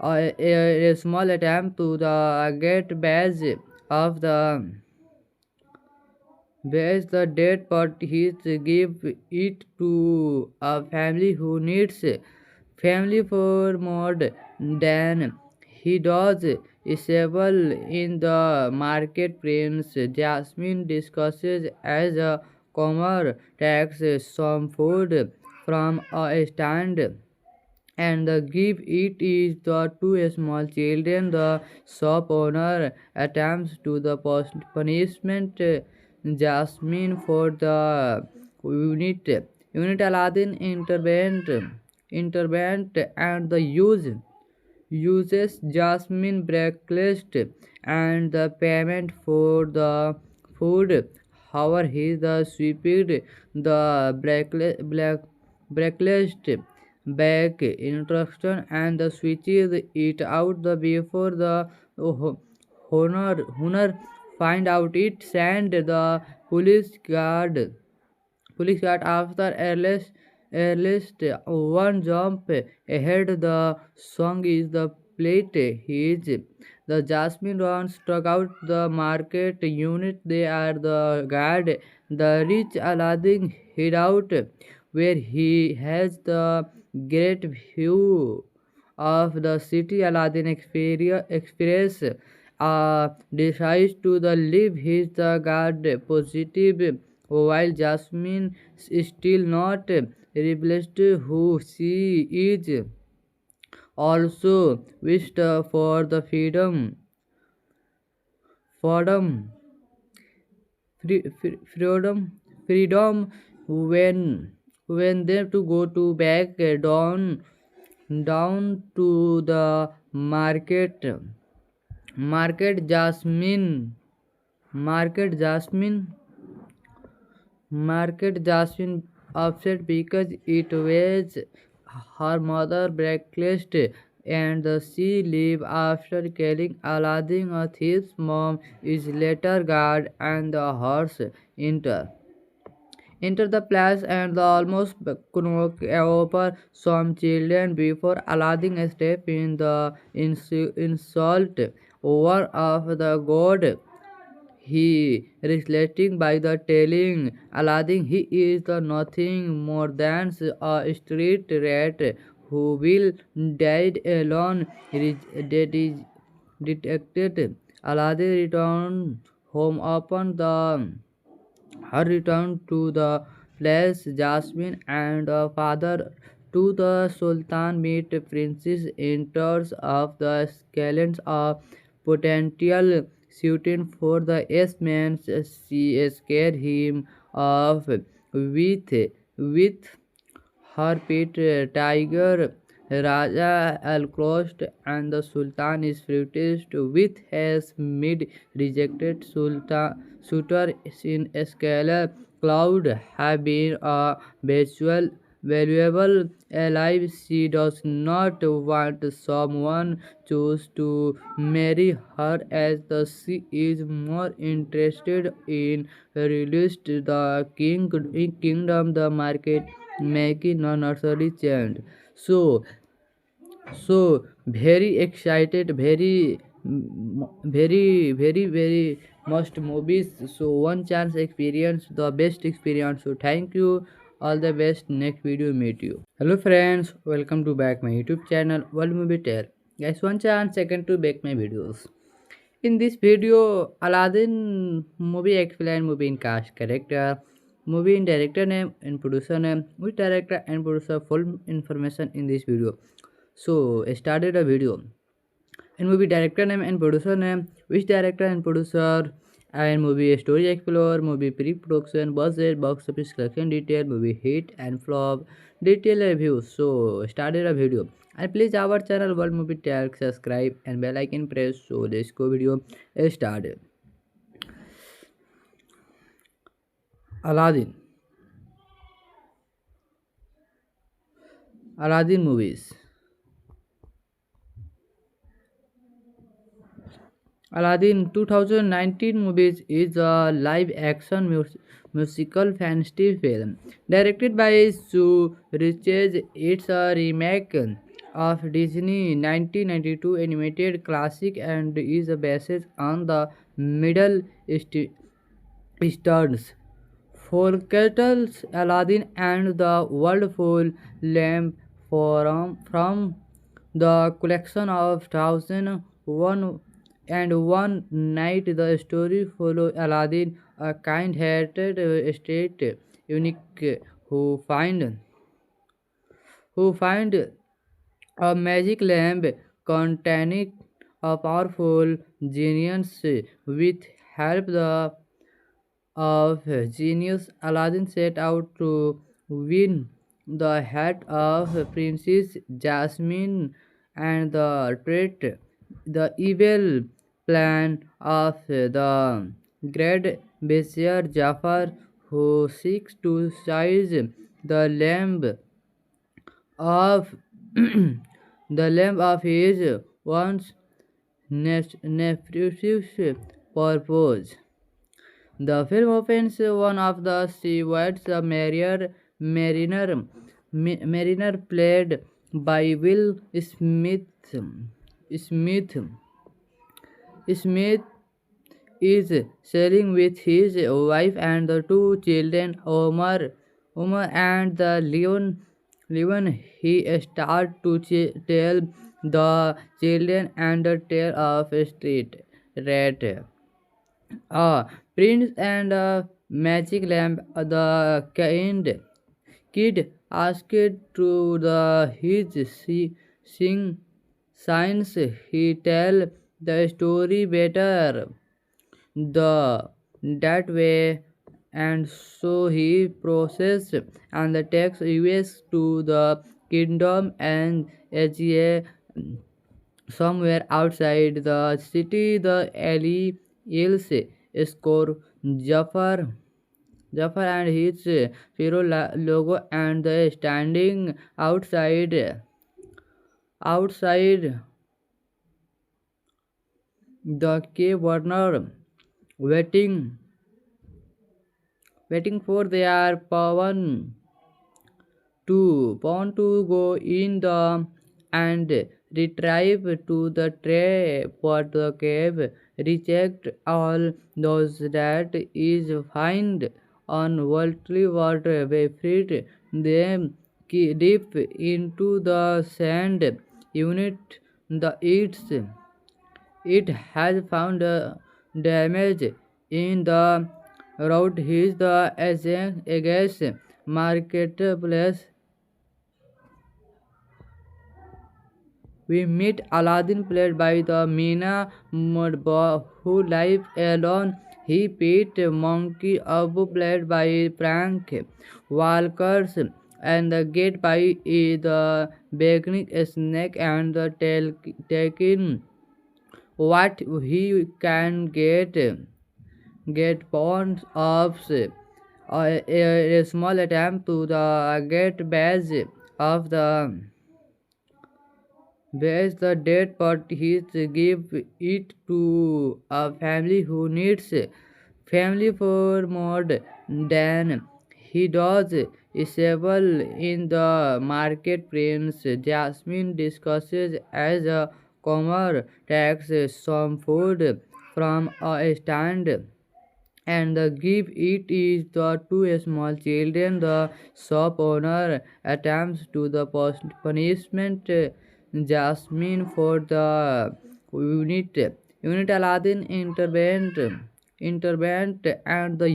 a small attempt to the get badge of the dead, but he give it to a family who needs family for more than he does. Isabel in the market, Prince Jasmine discusses as a comer takes some food from a stand and give it is the two small children. The shop owner attempts to the punishment Jasmine for the unit. Aladdin intervened and the uses Jasmine breakfast and the payment for the food. However, he the sweeped the breakfast back instruction and the switches it out the before the honor find out it sent the police guard after at least one jump ahead. The song is the plate. His the Jasmine runs struck out the market unit. They are the guard. The rich Aladdin hid out where he has the great view of the city. Aladdin experience decides to the leave his the guard positive, while Jasmine is still not realized who she is. Also wished for the freedom, freedom, freedom when they to go to back down to the market market jasmine market jasmine upset because it was her mother breakfast and she leave after killing Aladdin. A thief's mom is later guard and the horse enter enter the place and the almost knock over some children before Aladdin step in the insult over of the god. He reflecting by the telling Aladdin he is the nothing more than a street rat who will died alone. That is detected. Aladdin returned home upon the her return to the place. Jasmine and her father to the Sultan meet Princess enters of the scalens of potential shooting for the S-man. She scared him off with her pet tiger Raja Al-Crossed, and the Sultan is furious with his mid-rejected suitor in Scalar. Cloud have been a valuable ally. She does not want someone choose to marry her as the she is more interested in released the kingdom the market making a nursery chant. So very excited, very must movies. So one chance experience the best experience. So thank you, all the best. Next video meet you. Hello friends, welcome to back my YouTube channel World Movie Tale. Guys, one chance second to back my videos. In this video, Aladdin movie explain movie in cast character, movie in director name and producer name, which director and producer full information in this video. So started a video. In movie director name and producer name, which director and producer, and movie story explore, movie pre-production, budget, box office collection detail, movie hit and flop, detail review. So started a video. And please our channel World Movie Tell, subscribe and bell icon press. So let's go video started. Aladdin. Aladdin movies. Aladdin 2019 movies is a live action musical fantasy film directed by Sue Riches. It's a remake of Disney 1992 animated classic and is based on the Middle Eastern's folktales Aladdin and the Wonderful Lamp from the collection of Thousand One Night. The story follows Aladdin, a kind-hearted state eunuch who find a magic lamp containing a powerful genius. With help of genius, Aladdin set out to win the heart of Princess Jasmine and the treat the evil plan of the great Vizier Jafar, who seeks to seize the lamb of the lamb of his once nefarious purpose. The film opens one of the seawards, a mariner played by Will Smith. Smith Smith is sailing with his wife and the two children, Omar and the Leon. He starts to tell the children and the tale of street rat. A prince and a magic lamp. The kid asked to the his sing science. He tell the story better the that way, and so he processed and the takes us to the kingdom and Asia somewhere outside the city. The alley Ils score Jafar and his Firo logo and the standing outside the cave Warner waiting for their pawn to go in the and retrieve to the tray for the cave. Reject all those that is find on worldly water. We freed them deep into the sand. Unit the it has found damage in the road. His the against marketplace. We meet Aladdin, played by the Meena Mudba, who lives alone. He beat Monkey Abu, played by Frank Walkers, and the Gate by the Beginning Snake and the taking what he can get bonds of a small attempt to the get badge of the bears the dead, but he give it to a family who needs family for more than he does. Isabel in the market, Prince Jasmine discusses as a comer takes some food from a stand and the give it is the two small children. The shop owner attempts to the punishment Jasmine for the unit. Aladdin intervened and the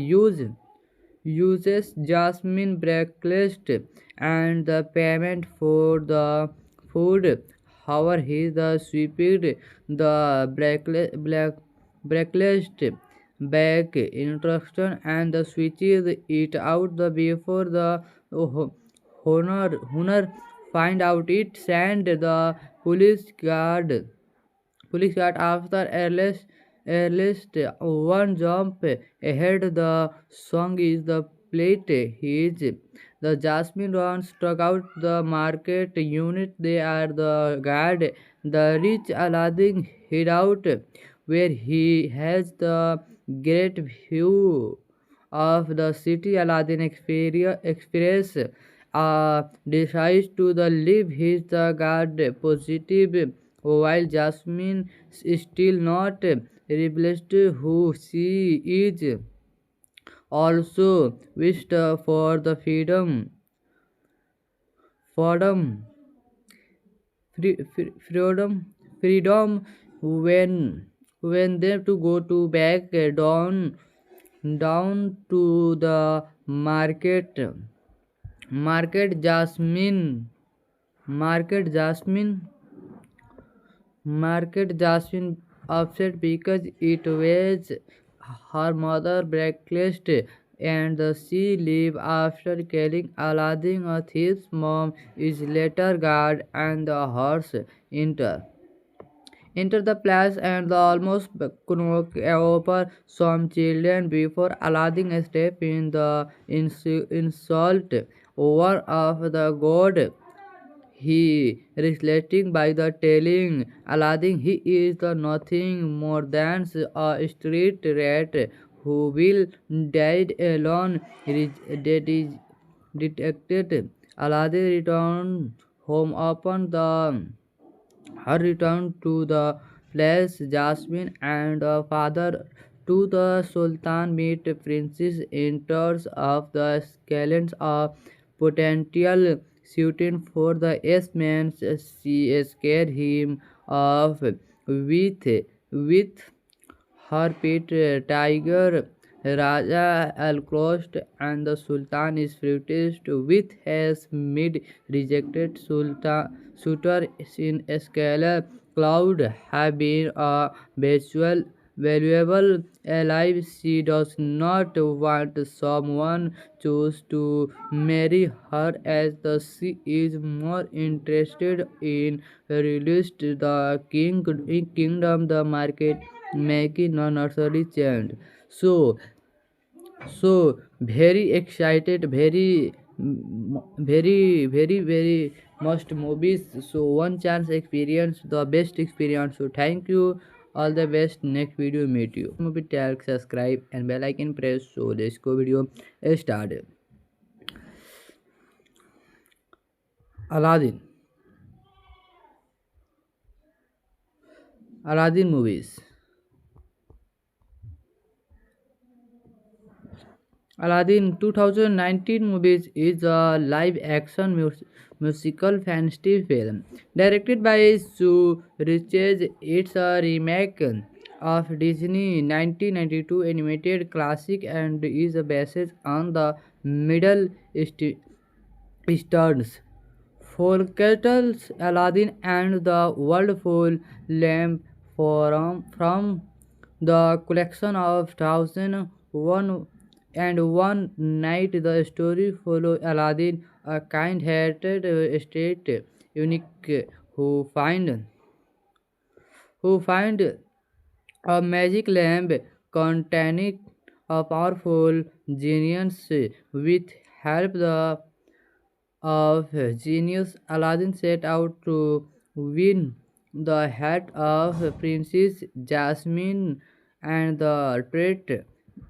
uses Jasmine breakfast and the payment for the food. However, he the sweeped the breakfast back instruction and the switches it out the before the honor find out it send the police guard after earliest one jump ahead. The song is the plate. His the Jasmine runs struck out the market unit. They are the guard. The rich Aladdin hid out where he has the great view of the city. Aladdin experience decides to the leave his the guard positive while Jasmine is still not realized who she is. Also wished for the freedom, freedom when they to go to back down to the market Jasmine upset because it was her mother breakfast and she leave after killing Aladdin. A thief's mom is later guard and the horse enter the place and the almost knock over some children before Aladdin step in the insult over of the god. He relating by the telling Aladdin he is the nothing more than a street rat who will died alone. That is detected. Aladdin returned home upon the her return to the place. Jasmine and her father to the Sultan meet Princess enters of the scalens of potential shooting for the S-man. She scared him off with her pet tiger Raja Alcrost, and the Sultan is furious with his mid-rejected suitor in Scalar. Cloud have been a valuable ally. She does not want someone choose to marry her as the she is more interested in released the kingdom the market making a nursery change. So very excited, very must movies. So one chance experience, the best experience. So thank you, all the best. Next video meet you. Movie tag, subscribe and bell icon press. So let's go video start. Aladdin. Aladdin movies. Aladdin 2019 movies is a live action musical fantasy film directed by Sue Riches. It's a remake of Disney 1992 animated classic and is based on the Middle Eastern's folktales Aladdin and the Wonderful Lamp from the collection of Thousand One and One Night. The story follows Aladdin, a kind-hearted state eunuch who find a magic lamp containing a powerful genius. With help of genius, Aladdin set out to win the heart of Princess Jasmine and the treat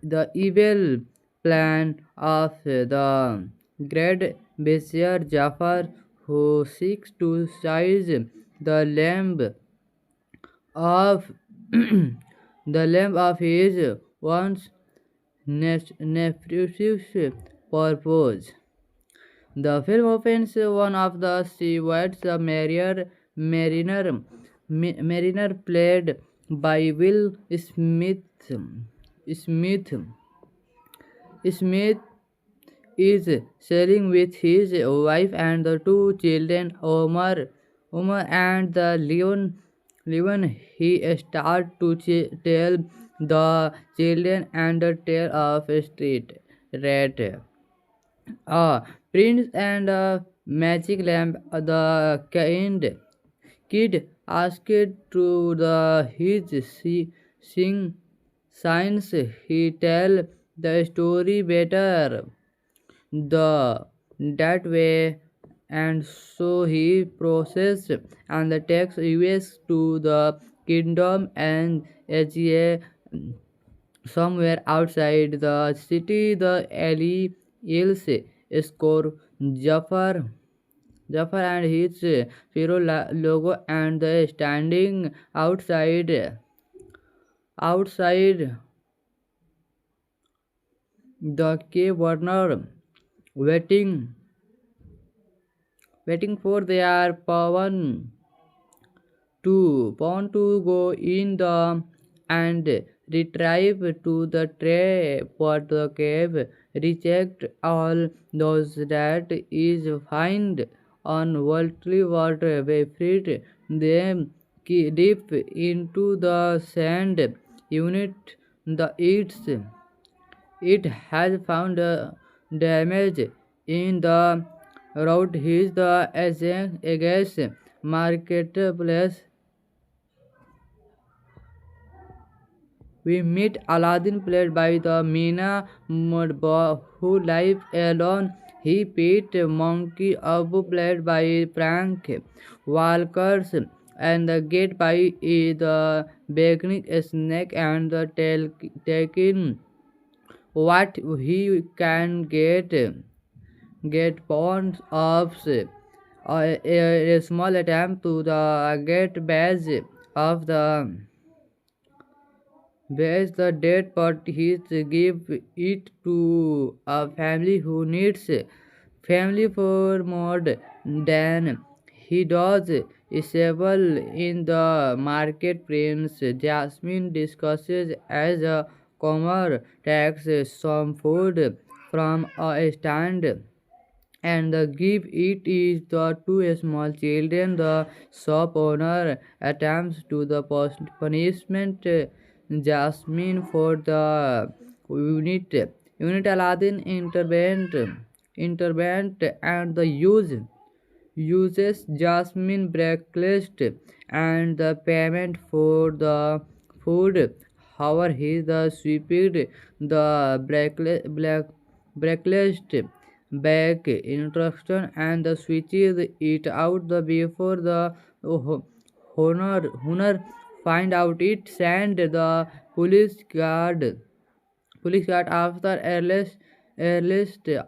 the evil plan of the great Vizier Jafar, who seeks to seize the lamp of the lamp of his once nefarious purpose. The film opens one of the stewards, a mariner played by Will Smith. Smith Smith is sailing with his wife and the two children, Omar and the Leon. He starts to tell the children and the tale of a street rat, a prince and a magic lamp. The kid asked to the his sing signs. He tell the story better the that way, and so he processed and takes us to the kingdom and Asia. Somewhere outside the city, the alley yells score Jafar and his Firo logo, and the standing outside the cave Warner, waiting for their pawn to go in the and retrieve to the tray, but the cave reject all those that is find on worldly water. We freed them deep into the sand unit. The it has found damage in the road. His the against marketplace. We meet Aladdin, played by the Meena Mudba, who lives alone. He Pete Monkey Abu, played by Frank Walkers, and the Gate by the Beginning Snake, and the taking what he can get pounds of a small attempt to the get badge of the bears the dead, but he give it to a family who needs family for more than he does stable in the market. Prince Jasmine discusses as a comer takes some food from a stand and the give it is the two small children. The shop owner attempts to the punishment Jasmine for the unit. Aladdin intervened and the uses Jasmine breakfast and the payment for the food. However, he the sweeped the breakfast back instruction and the switches it out the before the honor find out it sent the police guard after at least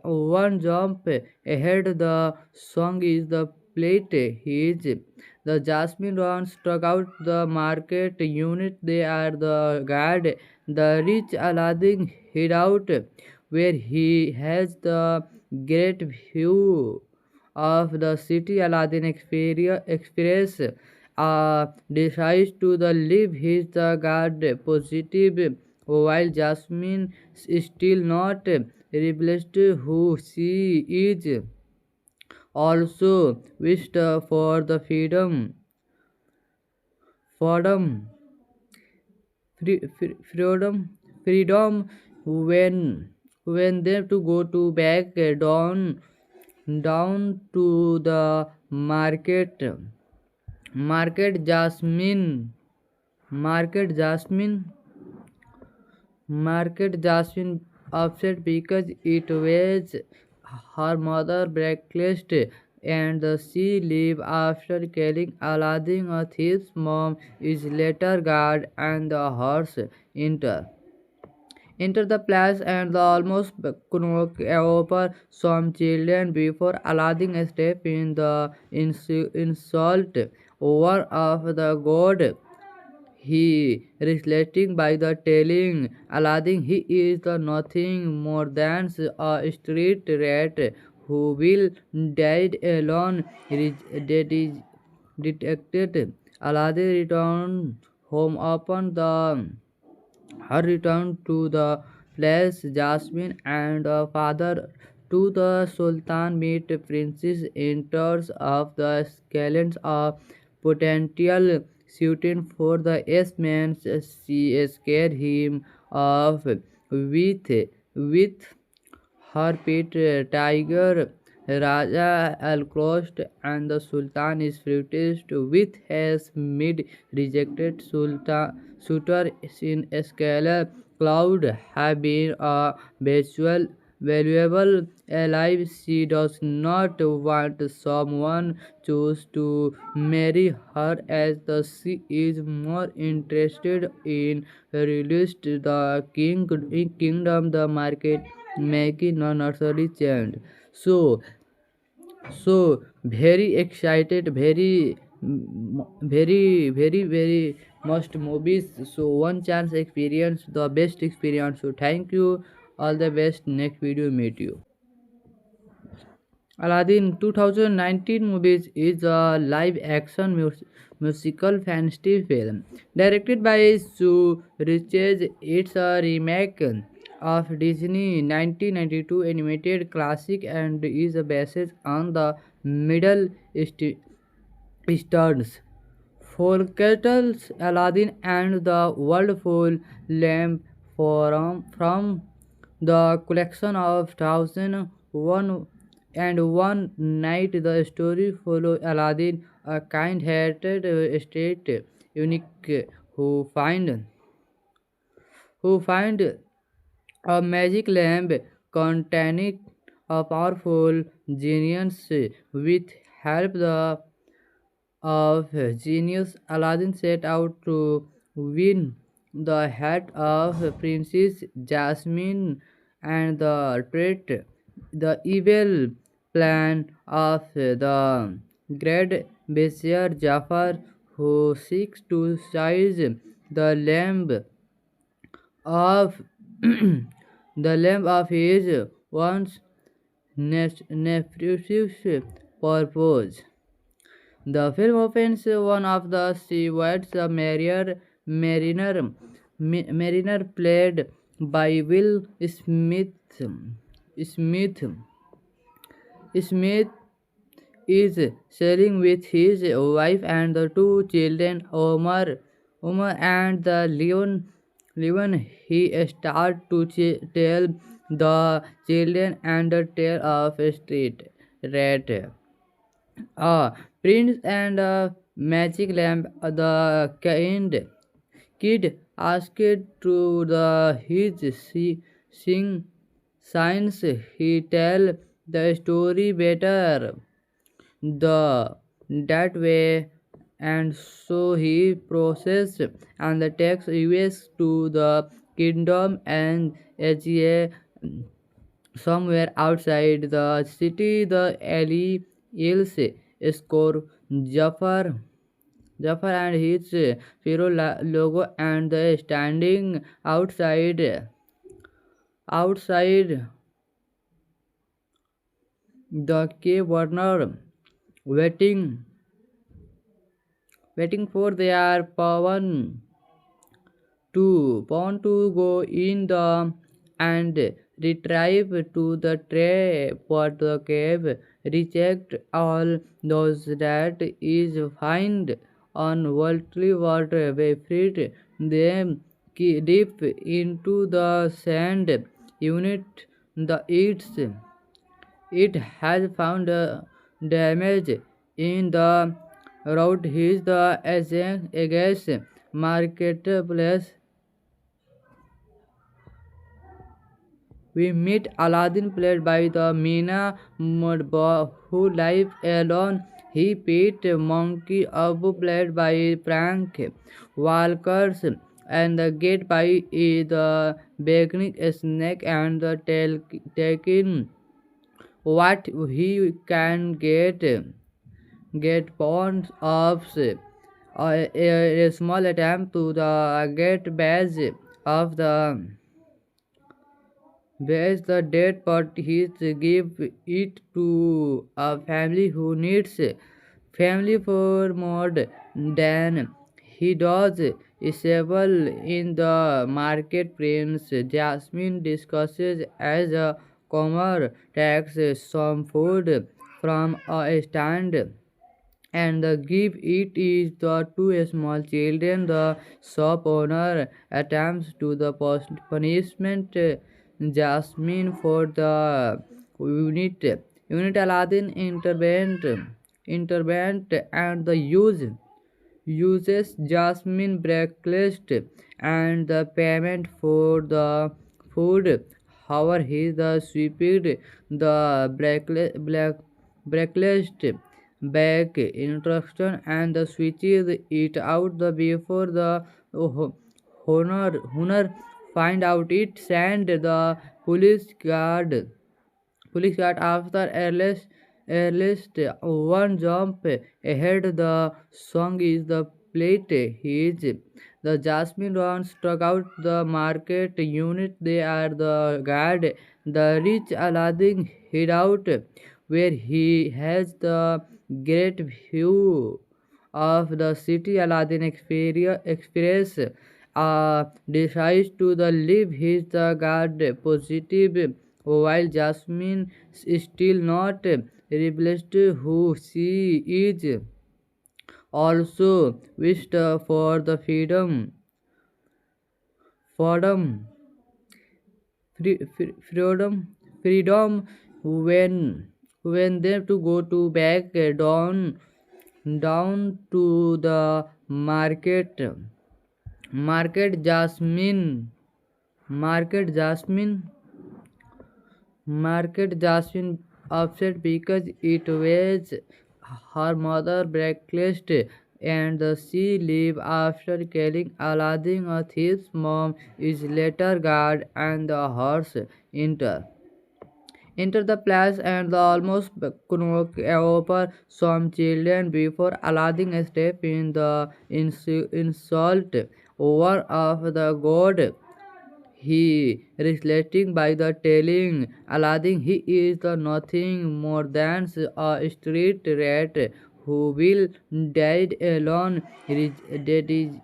one jump ahead. The song is the plate. His the Jasmine runs struck out the market unit. They are the guard. The rich Aladdin hid out where he has the great view of the city. Aladdin experience decides to the leave his the guard positive while Jasmine is still not realized who she is. Also wished for the freedom, freedom when they to go to back down to the market market jasmine market Jasmine upset because it was her mother breakfast and she leave after killing Aladdin. A thief's mom is later guard and the horse enter. Enter the place and the almost knock over some children before Aladdin step in the insult over of the god. He reflecting by the telling Aladdin he is the nothing more than a street rat who will die alone. Detected Aladdin returned home upon the her return to the place. Jasmine and her father to the Sultan meet Princess enters of the scalens of potential shooting for the S-man. She scare him off with her pet tiger Raja Al-Crossed and the Sultan is furious with his mid-rejected suitor in Scalar. Cloud have been a valuable ally. She does not want someone choose to marry her as the she is more interested in released the kingdom. The market making a nursery change. So so very excited, very must movies. So one chance experience the best experience. So thank you, all the best. Next video meet you. Aladdin 2019 movies is a live action musical fantasy film directed by Sue Riches. It's a remake of Disney 1992 animated classic and is based on the Middle Eastern's folktales Aladdin and the Wonderful Lamp from the collection of Thousand One Night. The story follows Aladdin, a kind-hearted state eunuch who find a magic lamp containing a powerful genius. With help of genius, Aladdin set out to win the heart of Princess Jasmine and the treat the evil plan of the great Vizier Jafar, who seeks to seize the lamp of the lamp of his once nephew's purpose. The film opens one of the stewards, a mariner played by Will Smith. Smith Smith is sailing with his wife and the two children, Omar and the Leon. He starts to tell the children and the tale of a street rat, a prince, and a magic lamp. The kid asked to the his sing signs. He tell the story better the that way, and so he processed and the takes us to the kingdom and Asia. Somewhere outside the city, the alley yells score Jafar and his Firo logo, and the standing outside the cave Warner waiting for their pawn to go in the and retrieve to the tray, but the cave reject all those that is find on worldly water way freed them deep into the sand unit the it has found damage in the road. His the against marketplace. We meet Aladdin, played by the Meena Mudba, who lives alone. He Pete Monkey Abu, played by Frank Walkers, and the Gate by the Beginning Snake, and the taking what he can get pounds of a small attempt to the get badge of the bears the dead, but he give it to a family who needs family for more than he does. Isabel in the market, Prince Jasmine discusses as a comer takes some food from a stand and the give it is the two small children. The shop owner attempts to the punishment Jasmine for the unit. Aladdin intervened and the uses Jasmine breakfast and the payment for the food. However, he the sweeped the breakfast back instruction and the switches it out the before the honor find out it send the police guard after earliest one jump ahead. The song is the plate. He is the Jasmine runs struck out the market unit. They are the guard. The rich Aladdin hid out where he has the great view of the city. Aladdin experience decides to the leave his the guard positive while Jasmine is still not realized who she is. Also wished for the freedom, freedom when they to go to back down to the market Jasmine Market Jasmine upset because it was her mother breakfast and she leave after killing Aladdin. A thief's mom is later guard and the horse enter the place and the almost knock over some children before Aladdin step in the insult over of the god. He reflecting by the telling Aladdin he is the nothing more than a street rat who will died alone. That is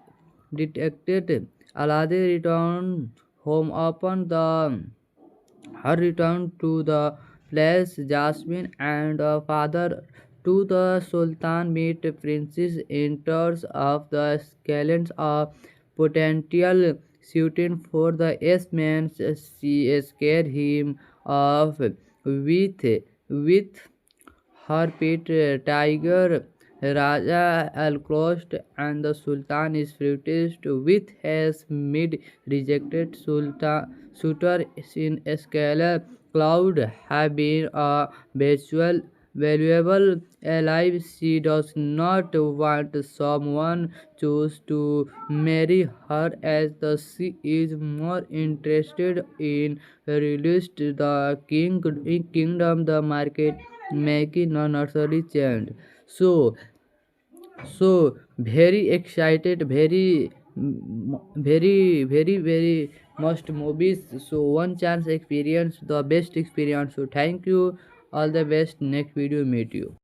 detected. Aladdin returned home upon the her return to the palace. Jasmine and her father to the Sultan meet Princess enters of the scalens of potential suiting for the S-man. She scared him off with her pet tiger Raja Al-Crossed, and the Sultan is furious with his mid-rejected suitor in Escala. Cloud have been a valuable ally. She does not want someone choose to marry her as the she is more interested in released the kingdom the market making a nursery chant. So very excited, very must movies. So one chance experience, the best experience. So thank you, all the best. Next video meet you.